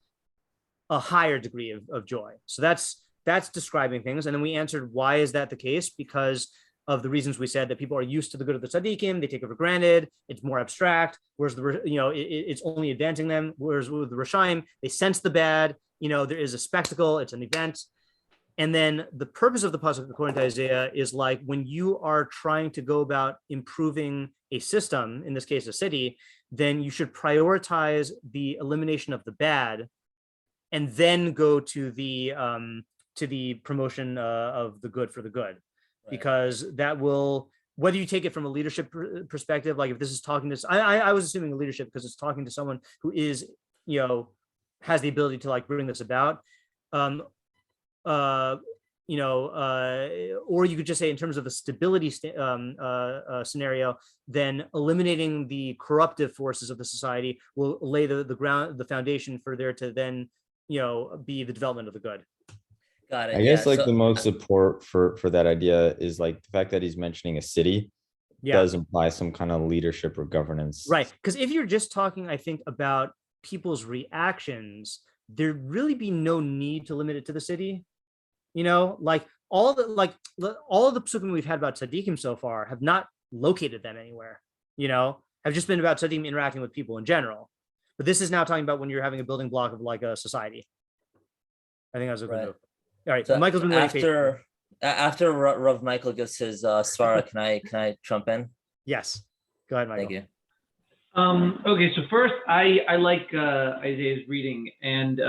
a higher degree of joy. So that's describing things. And then we answered, why is that the case? Because of the reasons we said, that people are used to the good of the tzadikim, they take it for granted, it's more abstract, whereas it's only advancing them. Whereas with the reshaim, they sense the bad, there is a spectacle, it's an event. And then the purpose of the pasuk, according to Isaiah, is like when you are trying to go about improving a system, in this case, a city, then you should prioritize the elimination of the bad and then go to the promotion of the good for the good. Right. Because that will, whether you take it from a leadership perspective, like if this is talking to, I was assuming a leadership because it's talking to someone who is, has the ability to like bring this about. Or you could just say in terms of the stability scenario, then eliminating the corruptive forces of the society will lay the foundation for there to then, be the development of the good. Got it. I guess Yeah, like so- the most support for that idea is like the fact that he's mentioning a city does imply some kind of leadership or governance. Right. Because if you're just talking, I think, about people's reactions, there'd really be no need to limit it to the city. Like all of the pasukim we've had about tzadikim so far have not located them anywhere, have just been about tzadikim interacting with people in general. But this is now talking about when you're having a building block of like a society. I think that's a good move. All right, So Michael's been waiting. After Rav Michael gives his svara, can I jump in? Yes, go ahead, Michael. Thank you. Okay, so first, I like Isaiah's reading, and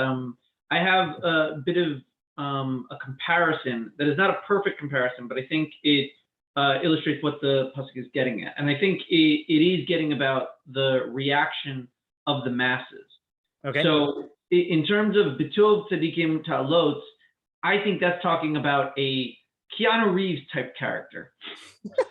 I have a bit of a comparison that is not a perfect comparison, but I think it illustrates what the pasuk is getting at. And I think it is getting about the reaction of the masses. Okay. So in terms of B'tov Tzadikim Ta'alot, I think that's talking about a Keanu Reeves type character.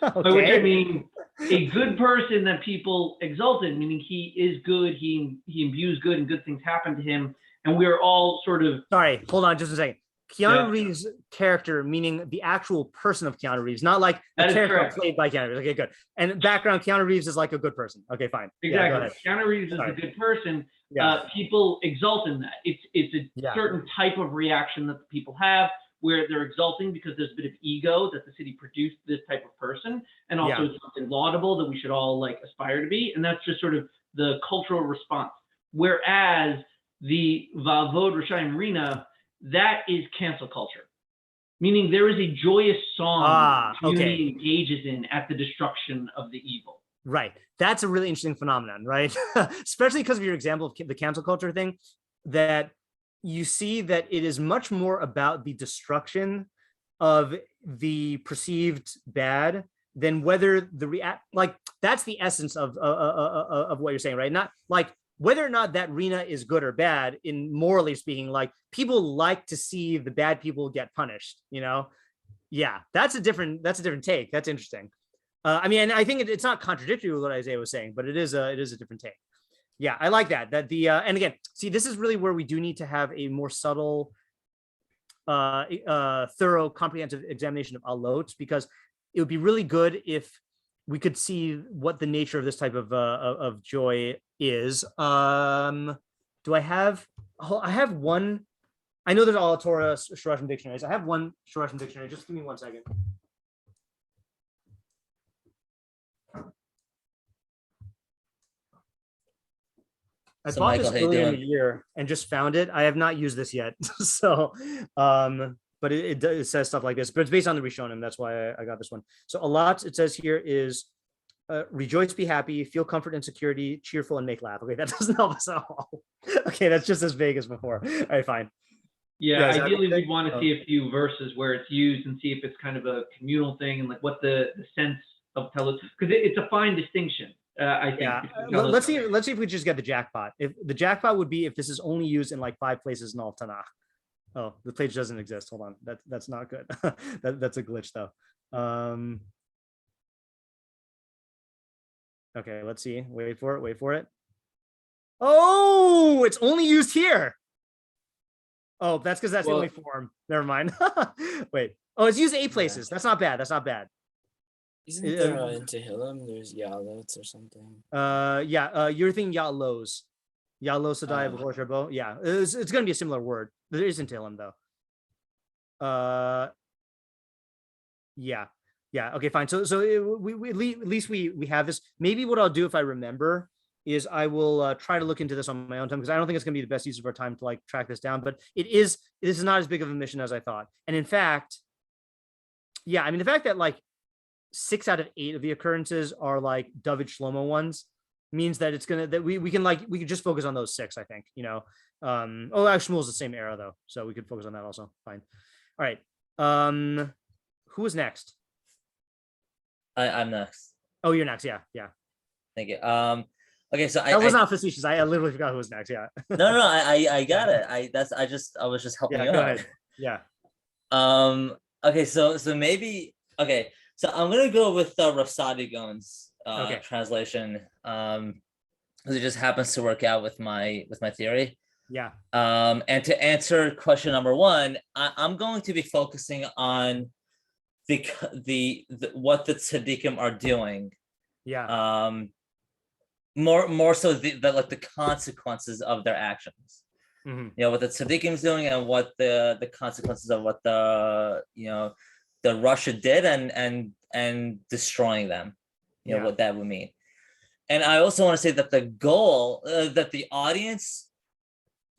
Okay. By which I mean a good person that people exalt in, meaning he is good, he imbues good and good things happen to him. And we're all sort of... Sorry, hold on just a second. Keanu Reeves' character, meaning the actual person of Keanu Reeves, not like a character played by Keanu Reeves. Okay, good. And background, Keanu Reeves is like a good person. Okay, fine. Exactly. Keanu Reeves is a good person. Yeah. People exalt in that. It's a certain type of reaction that the people have where they're exulting because there's a bit of ego that the city produced this type of person. And also it's something laudable that we should all like aspire to be. And that's just sort of the cultural response. Whereas the Vavod Reshaim Rina, that is cancel culture, meaning there is a joyous song the community engages in at the destruction of the evil. Right. That's a really interesting phenomenon, right? Especially because of your example of the cancel culture thing, that you see that it is much more about the destruction of the perceived bad than whether the that's the essence of what you're saying, right? Not like whether or not that Rina is good or bad, in morally speaking, like people like to see the bad people get punished, Yeah, that's a different take. That's interesting. I mean, and I think it's not contradictory with what Isaiah was saying, but it is a different take. Yeah, I like that. That the and again, see, this is really where we do need to have a more subtle, thorough, comprehensive examination of alot, because it would be really good if we could see what the nature of this type of joy is. Do I have one? I know there's all Torah Shorashim dictionaries. I have one Shorashim dictionary. Just give me 1 second. I bought this earlier in the year and just found it. I have not used this yet. So, but it says stuff like this, but it's based on the Rishonim. That's why I got this one. So a lot it says here is rejoice, be happy, feel comfort and security, cheerful, and make laugh. Okay, that doesn't help us at all. Okay, that's just as vague as before. All right, fine. Yeah, ideally we'd want to see a few verses where it's used and see if it's kind of a communal thing and like what the sense of Talut, because it's a fine distinction. I think. Yeah. Let's see if we just get the jackpot. If the jackpot would be if this is only used in like 5 places in all Tanakh. Oh, the page doesn't exist. Hold on. That's not good. That's a glitch though. Okay, let's see. Wait for it. Oh, it's only used here. Oh, that's because that's the only form. Never mind. Wait. Oh, it's used 8 places. That's not bad. Isn't there in Tehillim, there's Ya'alots or something? You're thinking Ya'los. Ya'los Sadai B'chor Sharbo. Yeah, it's going to be a similar word. There isn't Tehillim though. Yeah. Okay, fine. So we at least we have this. Maybe what I'll do if I remember is I will try to look into this on my own time, because I don't think it's going to be the best use of our time to like track this down. But this is not as big of a mission as I thought. And in fact, yeah, I mean the fact that like 6 out of 8 of the occurrences are like David Shlomo ones means that it's gonna we can just focus on those 6. I think Shmuel's the same era though, so we could focus on that also. Fine. All right. Who is next? I'm next. Oh, you're next. Yeah. Thank you. Okay, so That was not facetious. I literally forgot who was next. Yeah. no, I got it. I was just helping Yeah. you Go out. ahead. Yeah. Okay, so maybe okay, so I'm gonna go with Rav Sadigon's Okay. translation. Because it just happens to work out with my theory. Yeah. And to answer question number one, I'm going to be focusing on the what the tzadikim are doing. Yeah. More so the like the consequences of their actions. Mhm. You know, what the tzadikim is doing and what the consequences of what the Russia did and destroying them. You know, Yeah. what that would mean. And I also want to say that the goal that the audience,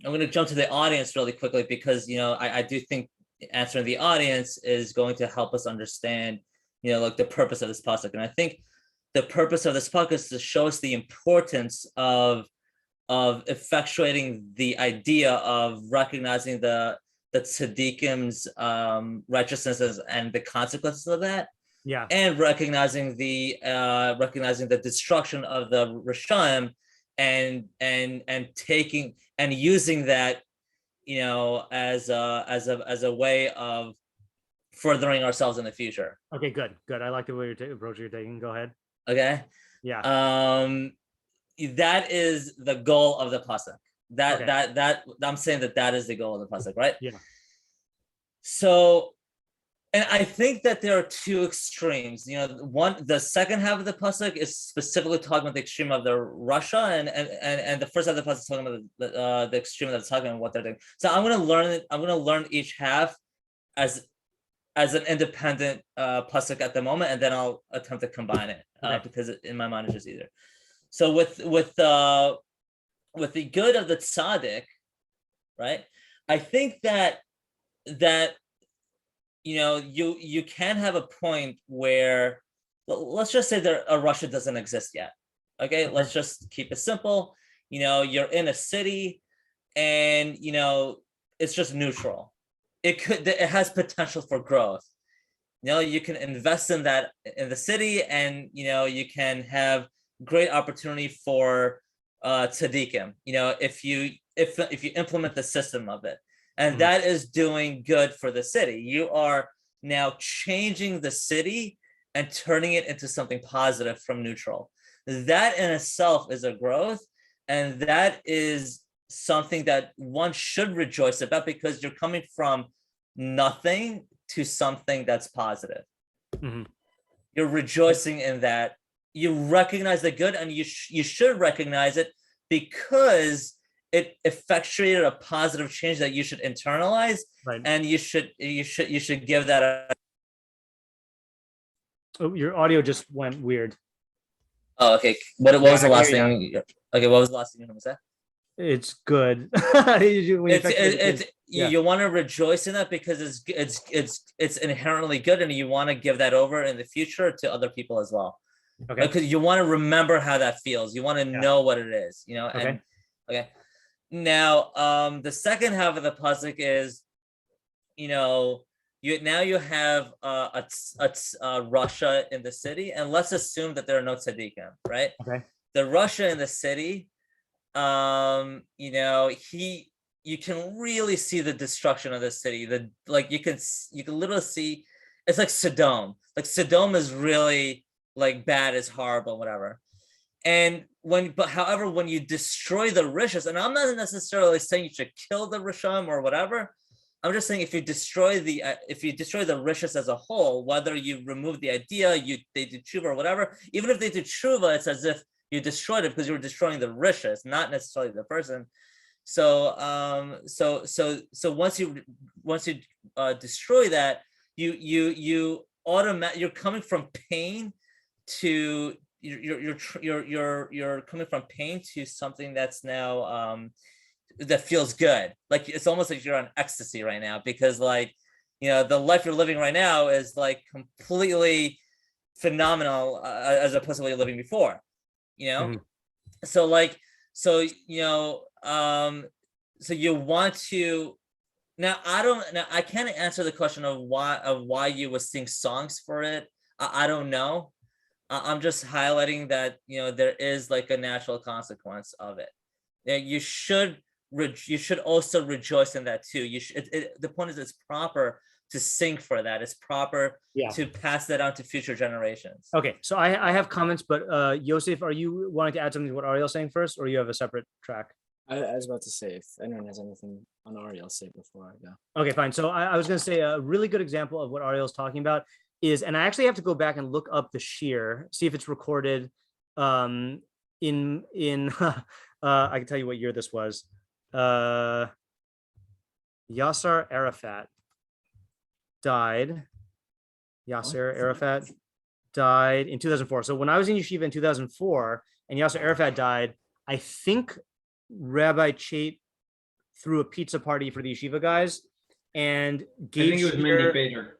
I'm going to jump to the audience really quickly because, you know, I do think answering the audience is going to help us understand, you know, like the purpose of this pasuk. And I think the purpose of this pasuk is to show us the importance of effectuating the idea of recognizing the tzaddikim's righteousnesses and the consequences of that. Yeah. And recognizing the destruction of the reshaim and taking and using that, you know, as a way of furthering ourselves in the future. Okay, good. I like the way approach you're taking. Go ahead. Okay. Yeah. That is the goal of the pasuk. Okay. That I'm saying that is the goal of the pasuk, right? Yeah. So, and I think that there are two extremes. You know, the second half of the pasuk is specifically talking about the extreme of the Russia, and the first half of the pasuk is talking about the extreme that's talking about what they're doing. So I'm going to learn each half as an independent pasuk at the moment, and then I'll attempt to combine it because in my mind it's just easier. So with the good of the tzaddik, right? I think that you know, you can have a point where, let's just say that a Russia doesn't exist yet. Okay, let's just keep it simple. You know, you're in a city, and you know it's just neutral. It has potential for growth. You know, you can invest in that in the city, and you know you can have great opportunity for tzadikim. You know, if you implement the system of it. And that is doing good for the city. You are now changing the city and turning it into something positive from neutral. That in itself is a growth. And that is something that one should rejoice about because you're coming from nothing to something that's positive. Mm-hmm. You're rejoicing in that. You recognize the good, and you should recognize it because it effectuated a positive change that you should internalize, right. And you should give that a. Oh, your audio just went weird. Oh, okay. What was the last thing? Okay, what was the last thing you want to say? It's good. You want to rejoice in that because it's inherently good, and you want to give that over in the future to other people as well. Okay. Because you want to remember how that feels. You want to know what it is. You know. Okay. And, okay. Now, the second half of the pasuk is, you know, you have a Russia in the city, and let's assume that there are no tzadikim, right? Okay. The Russia in the city, you know, you can really see the destruction of the city. You can literally see it's like Sodom. Like Sodom is really like bad, is horrible, whatever. And however, when you destroy the rishas, and I'm not necessarily saying you should kill the reshaim or whatever. I'm just saying if you destroy the rishas as a whole, whether you remove the idea, they do tshuva or whatever, even if they do tshuva, it's as if you destroyed it because you were destroying the rishas, not necessarily the person. So once you destroy that, you're coming from pain to. You're coming from pain to something that's now that feels good. Like it's almost like you're on ecstasy right now because like, you know, the life you're living right now is like completely phenomenal as opposed to what you're living before, you know? Mm-hmm. So you want to now I can't answer the question of why you would sing songs for it. I don't know. I'm just highlighting that, there is like a natural consequence of it. You should also rejoice in that too. The point is, it's proper to sing for that. It's proper to pass that on to future generations. Okay, so I have comments, but Yosef, are you wanting to add something to what Ariel's saying first, or you have a separate track? I was about to say, if anyone has anything on Ariel, say it before I go. Okay, fine. So I was going to say a really good example of what Ariel's talking about is, and I actually have to go back and look up the shiur, see if it's recorded in I can tell you what year this was. Yasser Arafat died. Yasser Arafat died in 2004. So when I was in yeshiva in 2004 and Yasser Arafat died, I think Rabbi Chait threw a pizza party for the yeshiva guys and gave. I think it was Mendy Fader.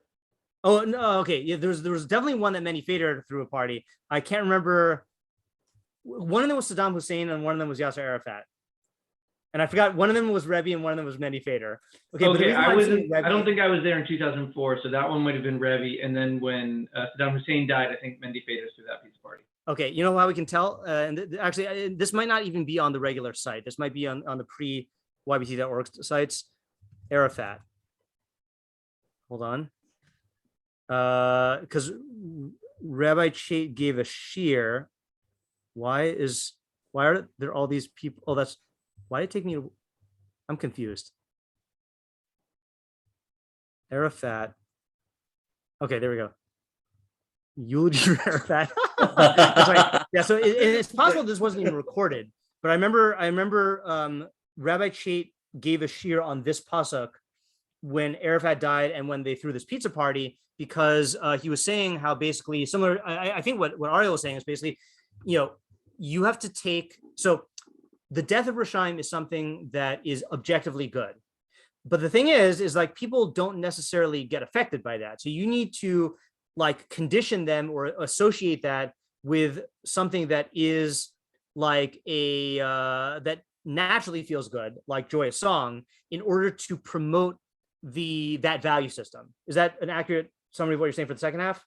Oh no, okay. Yeah, there was definitely one that Mendy Fader threw a party. I can't remember. One of them was Saddam Hussein and one of them was Yasser Arafat. And I forgot, one of them was Rebbe and one of them was Mendy Fader. Okay, I don't think I was there in 2004, so that one might have been Rebbe. And then when Saddam Hussein died, I think Mendy Fader threw that pizza party. Okay, you know how we can tell? Actually, this might not even be on the regular site. This might be on the pre-YBT.org sites. Arafat. Hold on. Because Rabbi Chait gave a shiur. Why are there all these people? Oh, why did it take me to, I'm confused. Arafat. Okay, there we go. Eulogy for Arafat. That's right. Yeah, so it's possible this wasn't even recorded, but I remember Rabbi Chait gave a shiur on this pasuk when Arafat died and when they threw this pizza party, because he was saying how basically similar. I think what Ariel was saying is basically, you have to take, so the death of reshaim is something that is objectively good. But the thing is like people don't necessarily get affected by that. So you need to like condition them or associate that with something that is like that naturally feels good, like joyous song, in order to promote that value system. Is that an accurate summary of what you're saying for the second half?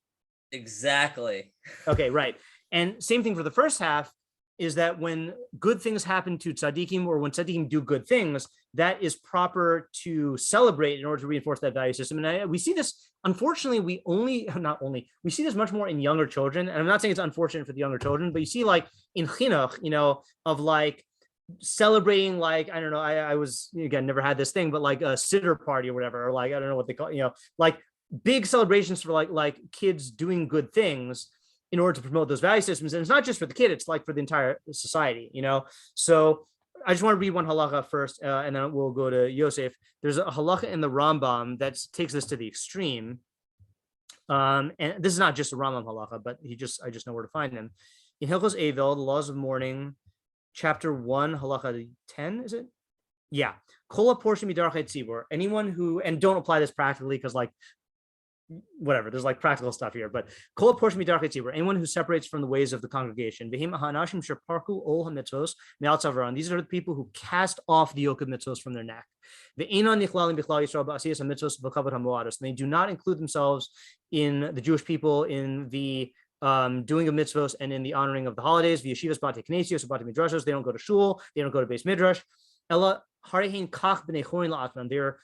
Exactly. Okay, right. And same thing for the first half, is that when good things happen to tzadikim, or when tzadikim do good things, that is proper to celebrate in order to reinforce that value system. And we see this, unfortunately, we see this much more in younger children. And I'm not saying it's unfortunate for the younger children, but you see like in chinuch, of like celebrating, like, I don't know, I was, again, never had this thing, but like a siddur party or whatever, or like, I don't know what they call, like big celebrations for like kids doing good things in order to promote those value systems. And it's not just for the kid, it's like for the entire society, So I just want to read one halacha first, and then we'll go to Yosef. There's a halacha in the Rambam that takes this to the extreme. And this is not just a Rambam halacha, but I just know where to find him. In Hilchos Eivel, the laws of mourning, chapter 1, halacha 10, is it? Yeah. Kol portion midarchei tzibur. Anyone who, and don't apply this practically because like, whatever, there's like practical stuff here, but kol portion midarchei tzibur, anyone who separates from the ways of the congregation. V'him ha'anashim sheparku ol hamitzvos me'al tzavaron. These are the people who cast off the yoke of mitzvos from their neck. Ve'enon nichlalim bichlal Yisrael ba'asiyas hamitzvos v'kavod hamoados. They do not include themselves in the Jewish people in the doing of mitzvos and in the honoring of the holidays. V'yeshivas bate knesios bate midrashos. They don't go to shul. They don't go to beis midrash. Ella harehin kach b'nei chorin la'atman. They're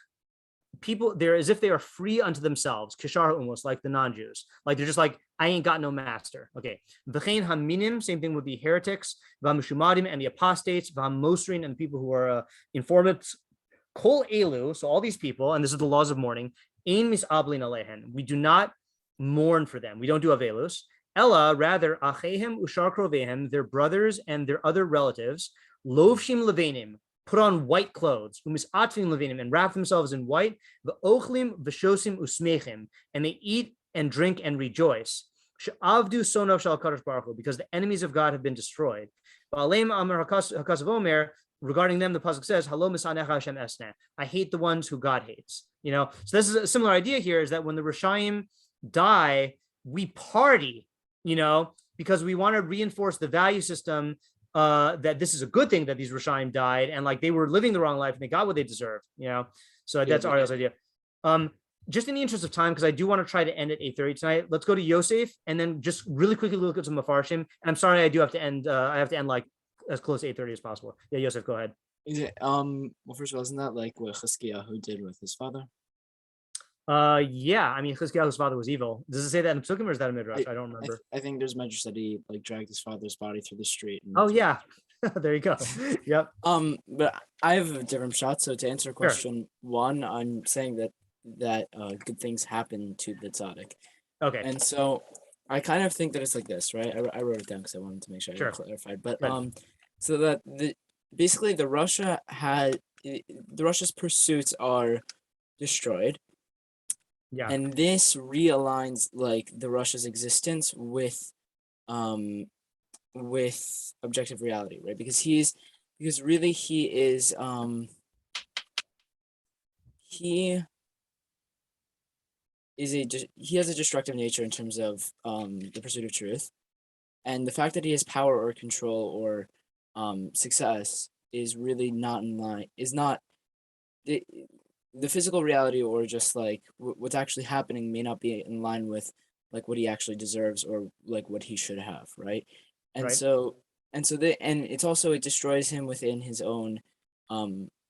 people, they're as if they are free unto themselves, kishar almost like the non-Jews, like they're just like, I ain't got no master. Okay, v'chein haminim, same thing with the heretics, v'hamushumadim, and the apostates, v'hamosrin, and the people who are informants. Kol elu, so all these people, and this is the laws of mourning. Ein misablin alehen, we do not mourn for them. We don't do avelus. Ella, rather, achehem ushar krovehem, their brothers and their other relatives, lovshim levenim, put on white clothes, and wrap themselves in white, and they eat and drink and rejoice, because the enemies of God have been destroyed. Regarding them, the pasuk says, I hate the ones who God hates. So this is a similar idea here, is that when the reshaim die, we party, because we want to reinforce the value system that this is a good thing that these reshaim died, and like they were living the wrong life and they got what they deserved, So that's Ariel's idea. just in the interest of time, because I do want to try to end at 8:30 tonight, let's go to Yosef and then just really quickly look at some meforshim. And I'm sorry, I do have to end. I have to end like as close to 8:30 as possible. Yeah, Yosef, go ahead. Is it, well, first of all, isn't that like what Chizkiyahu did with his father? Yeah, I mean, Chizkiyahu's father was evil. Does it say that in Psukim or is that a midrash? I don't remember. I think there's medrash that he like dragged his father's body through the street. Oh yeah, there you go. Yep. But I have a different shot. So to answer question one, I'm saying that good things happen to the tzaddik. Okay. And so I kind of think that it's like this, right? I wrote it down because I wanted to make sure I clarified. But so that basically the Russia's pursuits are destroyed. Yeah. And this realigns like the Russia's existence with objective reality, right? Because really he is he has a destructive nature in terms of the pursuit of truth, and the fact that he has power or control or success is really not in line, is not the physical reality, or just like what's actually happening may not be in line with like what he actually deserves or like what he should have, right? And so it's also, it destroys him within his own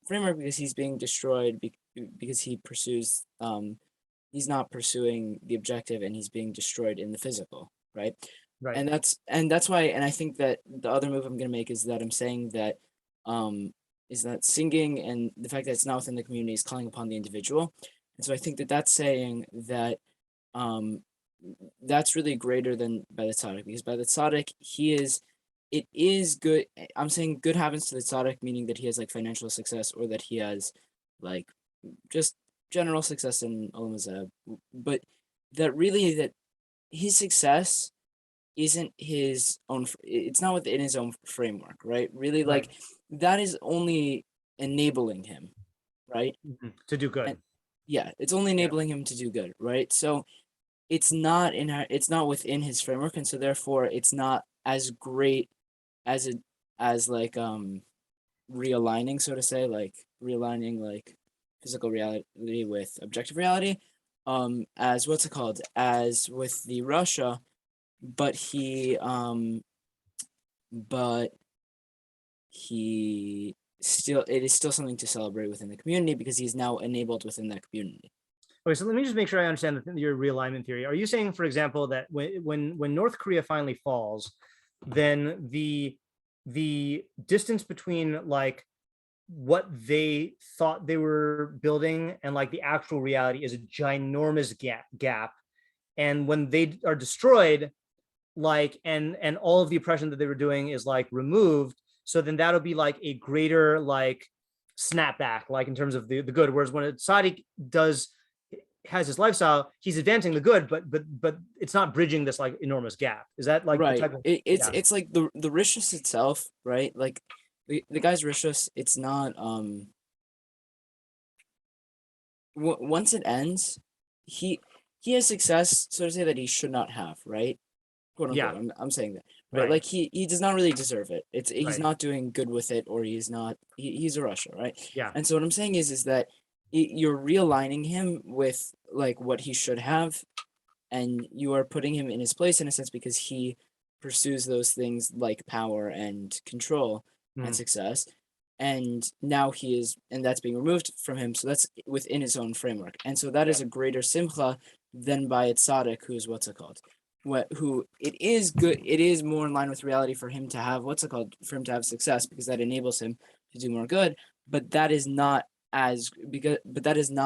framework, because he's being destroyed because he pursues he's not pursuing the objective, and he's being destroyed in the physical, right? And that's why, and I think that the other move I'm going to make is that I'm saying that is that singing and the fact that it's not within the community is calling upon the individual. And so I think that that's saying that that's really greater than by the tzaddik, because by the tzaddik, it is good. I'm saying good happens to the tzaddik, meaning that he has like financial success, or that he has like just general success in Olam Hazeh, but that really that his success isn't his own, it's not within his own framework, right? Really, like that is only enabling him, right? To do good. And, yeah, it's only enabling him to do good, right? So it's not within his framework, and so therefore it's not as great as like realigning, so to say, like realigning like physical reality with objective reality, as what's it called, as with the Russia, but he still, it is still something to celebrate within the community, because he's now enabled within that community. Okay, so let me just make sure I understand your realignment theory. Are you saying, for example, that when North Korea finally falls, then the distance between like what they thought they were building and like the actual reality is a ginormous gap, and when they are destroyed, like and all of the oppression that they were doing is like removed, so then that'll be like a greater like snapback, like in terms of the good, whereas when a tzaddik has his lifestyle, he's advancing the good, but it's not bridging this like enormous gap. Is that like right? The type of, it's like the rishus itself, right? Like the guy's rishus, it's not once it ends, he has success, so to say, that he should not have, right? Quote unquote. Yeah. I'm saying that, right? Like he does not really deserve it. He's not doing good with it, or he's a Russia, right? Yeah. And so what I'm saying is that you're realigning him with like what he should have, and you are putting him in his place in a sense, because he pursues those things like power and control and success, and now and that's being removed from him, so that's within his own framework, and so that is a greater simcha than by a tzaddik who's what's it called, who it is good, it is more in line with reality for him to have for him to have success, because that enables him to do more good, but that is not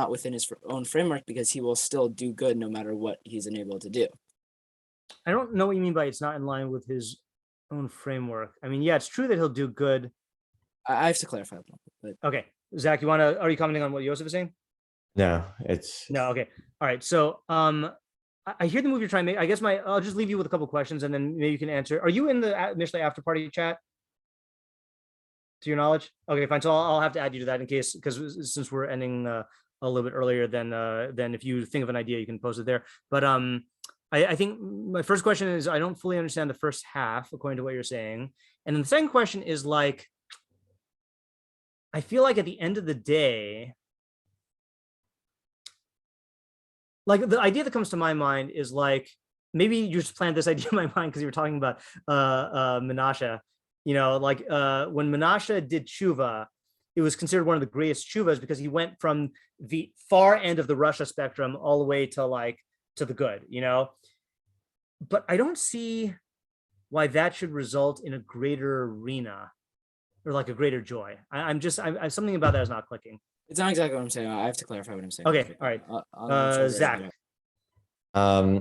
within his own framework, because he will still do good no matter what he's enabled to do. I don't know what you mean by it's not in line with his own framework. I mean, yeah, it's true that he'll do good. I have to clarify that, but okay, Zach, are you commenting on what Yosef is saying? No. Okay. All right. So I hear the move you're trying to make. I guess I'll just leave you with a couple of questions, and then maybe you can answer. Are you in the Mishlei after party chat? To your knowledge? Okay, fine. So I'll have to add you to that in case, because since we're ending a little bit earlier, then if you think of an idea, you can post it there. But I think my first question is, I don't fully understand the first half according to what you're saying, and then the second question is like, I feel like at the end of the day, like the idea that comes to my mind is like, maybe you just planted this idea in my mind because you were talking about Menashe. Like when Menashe did tshuva, it was considered one of the greatest tshuvas because he went from the far end of the Russia spectrum all the way to the good, But I don't see why that should result in a greater arena or like a greater joy. I'm something about that is not clicking. It's not exactly what I'm saying. I have to clarify what I'm saying. Okay, all right. Zach.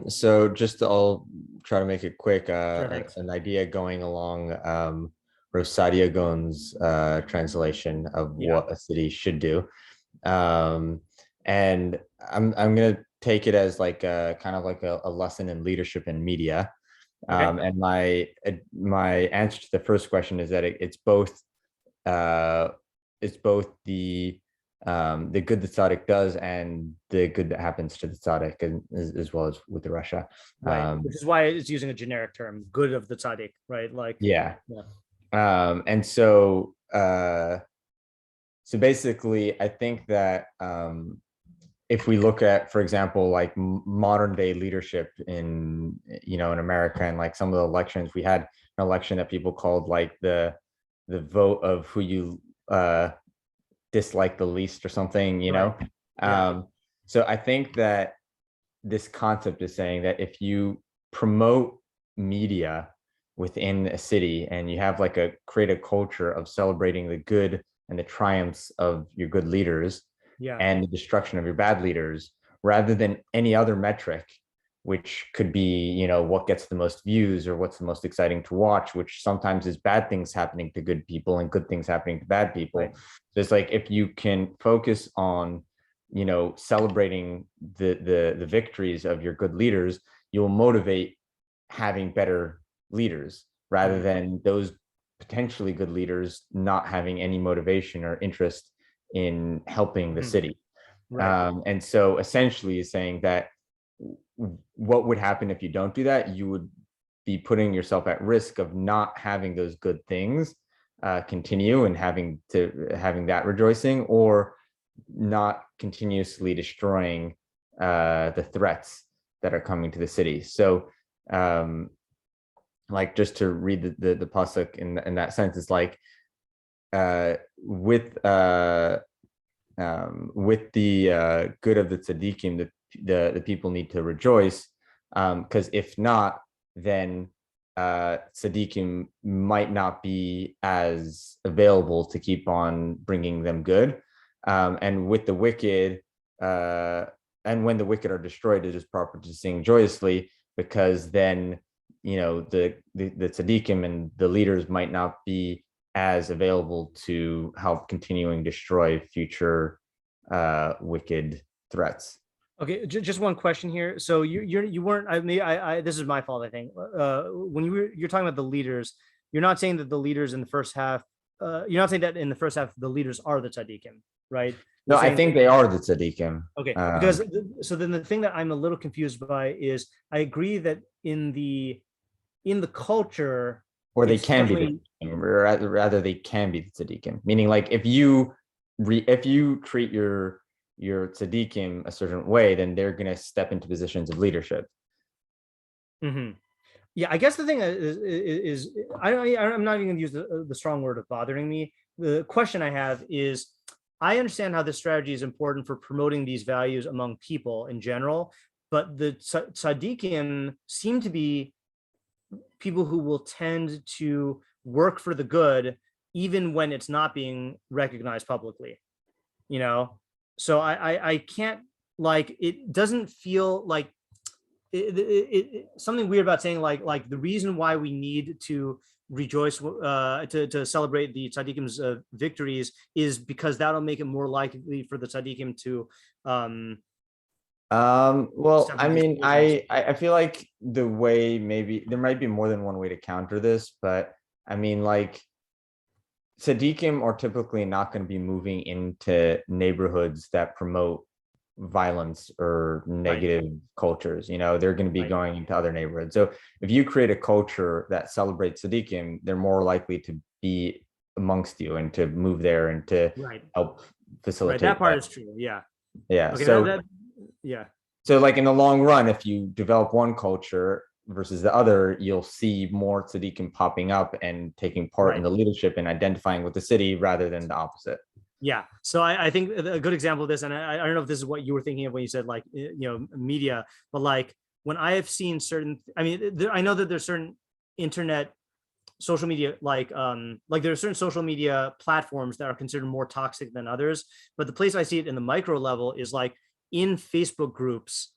So I'll try to make it quick. Sure, an idea going along Rosadia Gon's translation of what a city should do, and I'm gonna take it as like kind of like a lesson in leadership and media. And my answer to the first question is that it's both the good the tzaddik does and the good that happens to the tzaddik, and as well as with the Russia. Right. Which is why it's using a generic term, good of the tzaddik, right? Like and so basically I think that if we look at, for example, like modern day leadership in America, and like some of the elections, we had an election that people called like the vote of who you dislike the least or something, So I think that this concept is saying that if you promote media within a city and you have create a culture of celebrating the good and the triumphs of your good leaders and the destruction of your bad leaders, rather than any other metric, which could be, what gets the most views or what's the most exciting to watch, which sometimes is bad things happening to good people and good things happening to bad people. Right. So it's like, if you can focus on, celebrating the victories of your good leaders, you'll motivate having better leaders rather than those potentially good leaders not having any motivation or interest in helping the city. Right. And so essentially is saying that what would happen if you don't do that? You would be putting yourself at risk of not having those good things continue and having that rejoicing, or not continuously destroying the threats that are coming to the city. So like, just to read the pasuk in that sense, it's like with the good of the tzadikim, the people need to rejoice, because if not, then tzadikim might not be as available to keep on bringing them good, and with the wicked, and when the wicked are destroyed, it is proper to sing joyously, because then the tzadikim and the leaders might not be as available to help continuing destroy future wicked threats. Okay, just one question here. So you weren't. This is my fault, I think. When you're talking about the leaders, you're not saying that the leaders in the first half. You're not saying that in the first half the leaders are the tzadikim, right? No, I think they are the tzadikim. Okay, because so then the thing that I'm a little confused by is, I agree that in the culture, or they can be rather they can be the tzadikim, meaning like if you treat your tzadikim a certain way, then they're going to step into positions of leadership. Mm-hmm. Yeah, I guess the thing is I'm not even going to use the strong word of bothering me. The question I have is, I understand how this strategy is important for promoting these values among people in general, but the tzadikim seem to be people who will tend to work for the good even when it's not being recognized publicly, so I can't, like, it doesn't feel like something weird about saying like the reason why we need to rejoice to celebrate the tzaddikim's victories is because that'll make it more likely for the tzaddikim to well, I mean, I feel like the way, maybe there might be more than one way to counter this, but I mean, like, tzaddikim are typically not going to be moving into neighborhoods that promote violence or negative cultures. They're going to be going into other neighborhoods. So if you create a culture that celebrates tzaddikim, they're more likely to be amongst you and to move there and to help facilitate. That part is true. Yeah. Okay, so So like in the long run, if you develop one culture versus the other, you'll see more tzadikim popping up and taking part in the leadership and identifying with the city rather than the opposite. Yeah. So I think a good example of this, and I don't know if this is what you were thinking of when you said like, media, but like when I have seen certain, I mean, I know that there's certain internet social media, like there are certain social media platforms that are considered more toxic than others. But the place I see it in the micro level is like in Facebook groups,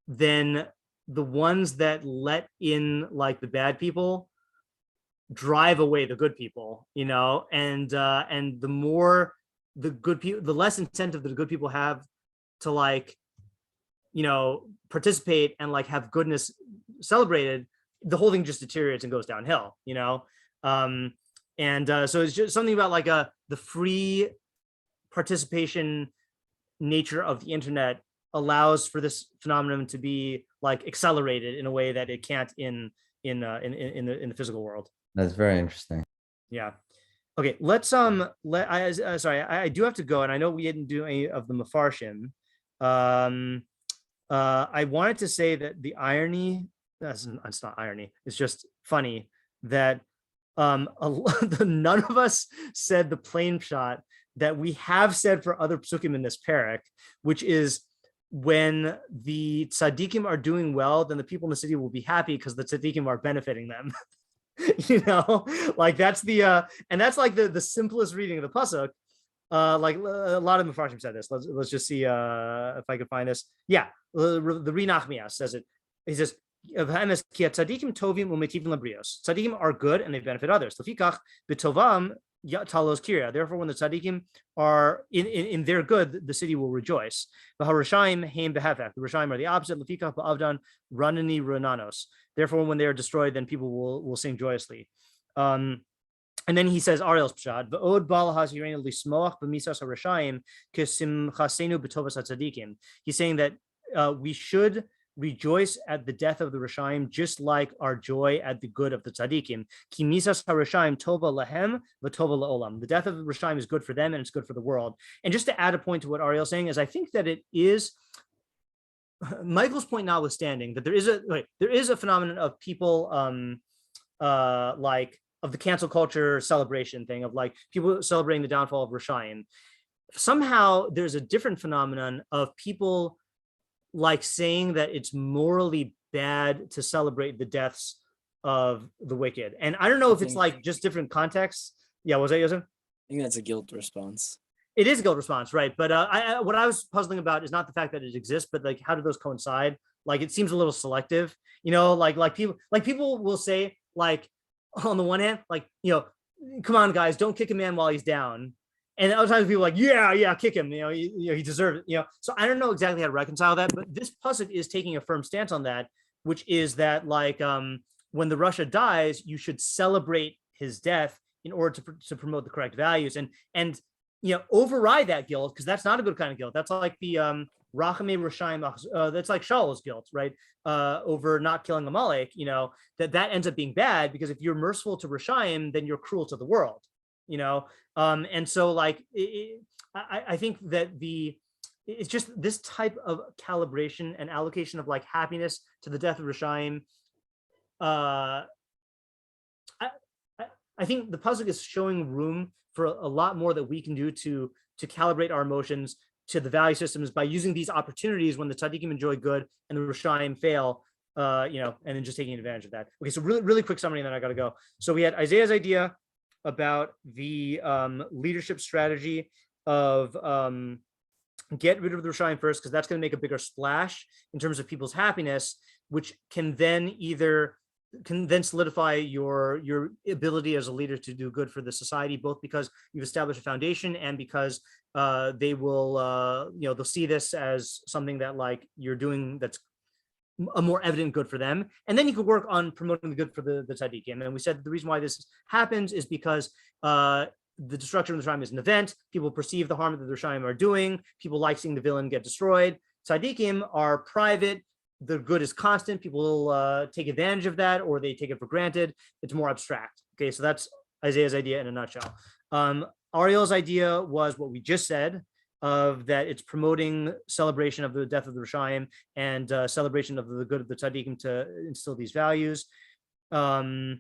then the ones that let in like the bad people drive away the good people, and the more the good people, the less incentive that the good people have to like, participate and like have goodness celebrated, the whole thing just deteriorates and goes downhill, so it's just something about like the free participation nature of the internet allows for this phenomenon to be like accelerated in a way that it can't in the physical world. That's very interesting. Yeah. Okay, let's sorry, I do have to go, and I know we didn't do any of the meforshim. I wanted to say that the irony, it's not irony, it's just funny that none of us said the plain shot that we have said for other pasukim in this parak, which is when the tzadikim are doing well, then the people in the city will be happy because the tzadikim are benefiting them. Like that's and that's like the simplest reading of the pasuk. Like a lot of meforshim said this. Let's just see if I can find this. Yeah, the נחmiash says it. He says, "Tzadikim tovim umetivim labrios." Tzadikim are good and they benefit others. Lefikach b'tovam talos kiria. Therefore, when the tzadikim are in their good, the city will rejoice. The reshaim heim behefek. The reshaim are the opposite. Lefikach ba'avdan ranani rananos. Therefore, when they are destroyed, then people will sing joyously. And then he says, Ariel's pshat, v'od bal hazirenu lismoach b'misas harashaim k'simchasenu b'tovas hatzadikim. He's saying that we should rejoice at the death of the reshaim, just like our joy at the good of the tzadikim. Ki misas harashaim tova lahem v'tova laolam. The death of the reshaim is good for them and it's good for the world. And just to add a point to what Ariel's saying is, I think that it is, Michael's point notwithstanding, that there is a phenomenon of people like of the cancel culture celebration thing of like people celebrating the downfall of reshaim. Somehow there's a different phenomenon of people like saying that it's morally bad to celebrate the deaths of the wicked. And I don't know if it's like just different contexts. Yeah, was that Yosef? I think that's a guilt response. It is a guilt response, right? But what I was puzzling about is not the fact that it exists, but like how do those coincide? Like it seems a little selective, like people will say like on the one hand, like, come on guys, don't kick a man while he's down. And other times people are like, yeah, kick him, he deserves it, So I don't know exactly how to reconcile that, but this pasuk is taking a firm stance on that, which is that like when the Russia dies, you should celebrate his death in order to promote the correct values and override that guilt, because that's not a good kind of guilt. That's like the Rachamei reshaim, that's like Shaul's guilt, right? Over not killing Amalek, that ends up being bad, because if you're merciful to reshaim, then you're cruel to the world, and so like I think that it's just this type of calibration and allocation of like happiness to the death of reshaim. I think the pasuk is showing room for a lot more that we can do to calibrate our emotions to the value systems by using these opportunities when the tzadikim enjoy good and the reshaim fail, and then just taking advantage of that. Okay, so really quick summary, and then I got to go. So we had Isaiah's idea about the leadership strategy of get rid of the reshaim first, because that's going to make a bigger splash in terms of people's happiness, which can then solidify your ability as a leader to do good for the society, both because you've established a foundation and because they will they'll see this as something that like you're doing that's a more evident good for them. And then you could work on promoting the good for the tzadikim. And we said the reason why this happens is because the destruction of the reshaim is an event. People perceive the harm that the reshaim are doing. People like seeing the villain get destroyed. Tzadikim are private. The good is constant. People take advantage of that, or they take it for granted. It's more abstract. Okay, so that's Isaiah's idea in a nutshell. Ariel's idea was what we just said, of that it's promoting celebration of the death of the reshaim and celebration of the good of the tzadikim to instill these values. Were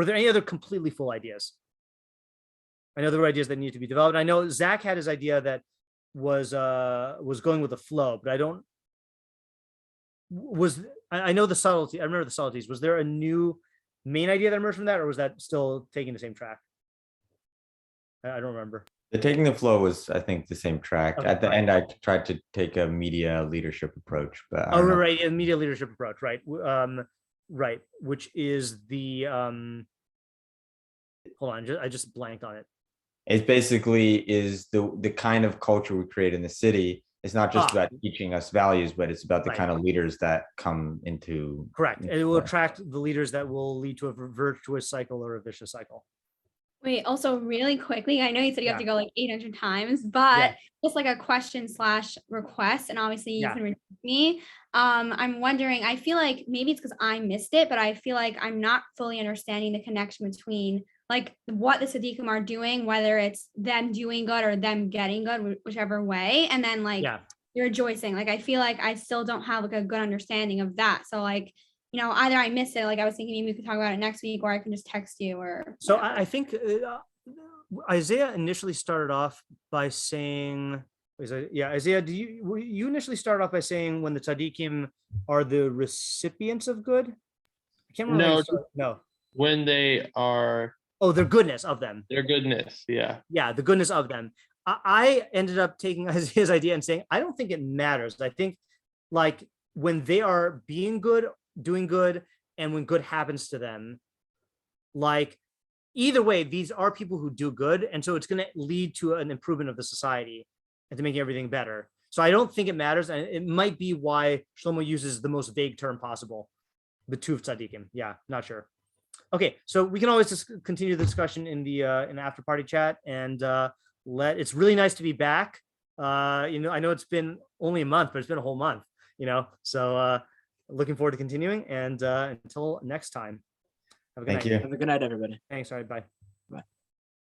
there any other completely full ideas? I know there were ideas that need to be developed. I know Zach had his idea that was going with the flow, but I know the subtlety. I remember the subtleties. Was there a new main idea that emerged from that, or was that still taking the same track? I don't remember. The taking the flow was, I think, the same track. Okay, At the right. end, I tried to take a media leadership approach, but I Oh, don't know. right, yeah, media leadership approach, right? Right, which is the hold on, I just blanked on it. It basically is the kind of culture we create in the city. It's not just about teaching us values, but it's about the Right. kind of leaders that come into. Correct, and into it will play. attract the leaders that will lead to a virtuous cycle or a vicious cycle. Wait, also really quickly, I know you said you have to Yeah. go like 800 times, but Yeah. just like a question/request, and obviously you Yeah. can repeat me. I'm wondering, I feel like maybe it's because I missed it, but I feel like I'm not fully understanding the connection between like what the tzadikim are doing, whether it's them doing good or them getting good, whichever way, and then like Yeah. you're rejoicing. Like I feel like I still don't have like a good understanding of that. So like, you know, either I missed it, like I was thinking maybe we could talk about it next week, or I can just text you or. So whatever. I think Isaiah initially started off by saying, Isaiah, you initially started off by saying when the tzadikim are the recipients of good? I can't remember. No, No. when they are Oh, their goodness of them. their goodness. Yeah. Yeah, the goodness of them. I ended up taking Isaiah's idea and saying, I don't think it matters. I think like when they are being good, doing good, and when good happens to them, like either way, these are people who do good. And so it's going to lead to an improvement of the society and to making everything better. So I don't think it matters. And it might be why Shlomo uses the most vague term possible, the Tuv Tzadikim. Yeah, not sure. Okay, so we can always just continue the discussion in the after party chat, and it's really nice to be back. You know, I know it's been only a month, but it's been a whole month, you know, so looking forward to continuing, and until next time. Have a good Thank night. you. Have a good night, everybody. Thanks. All right, bye.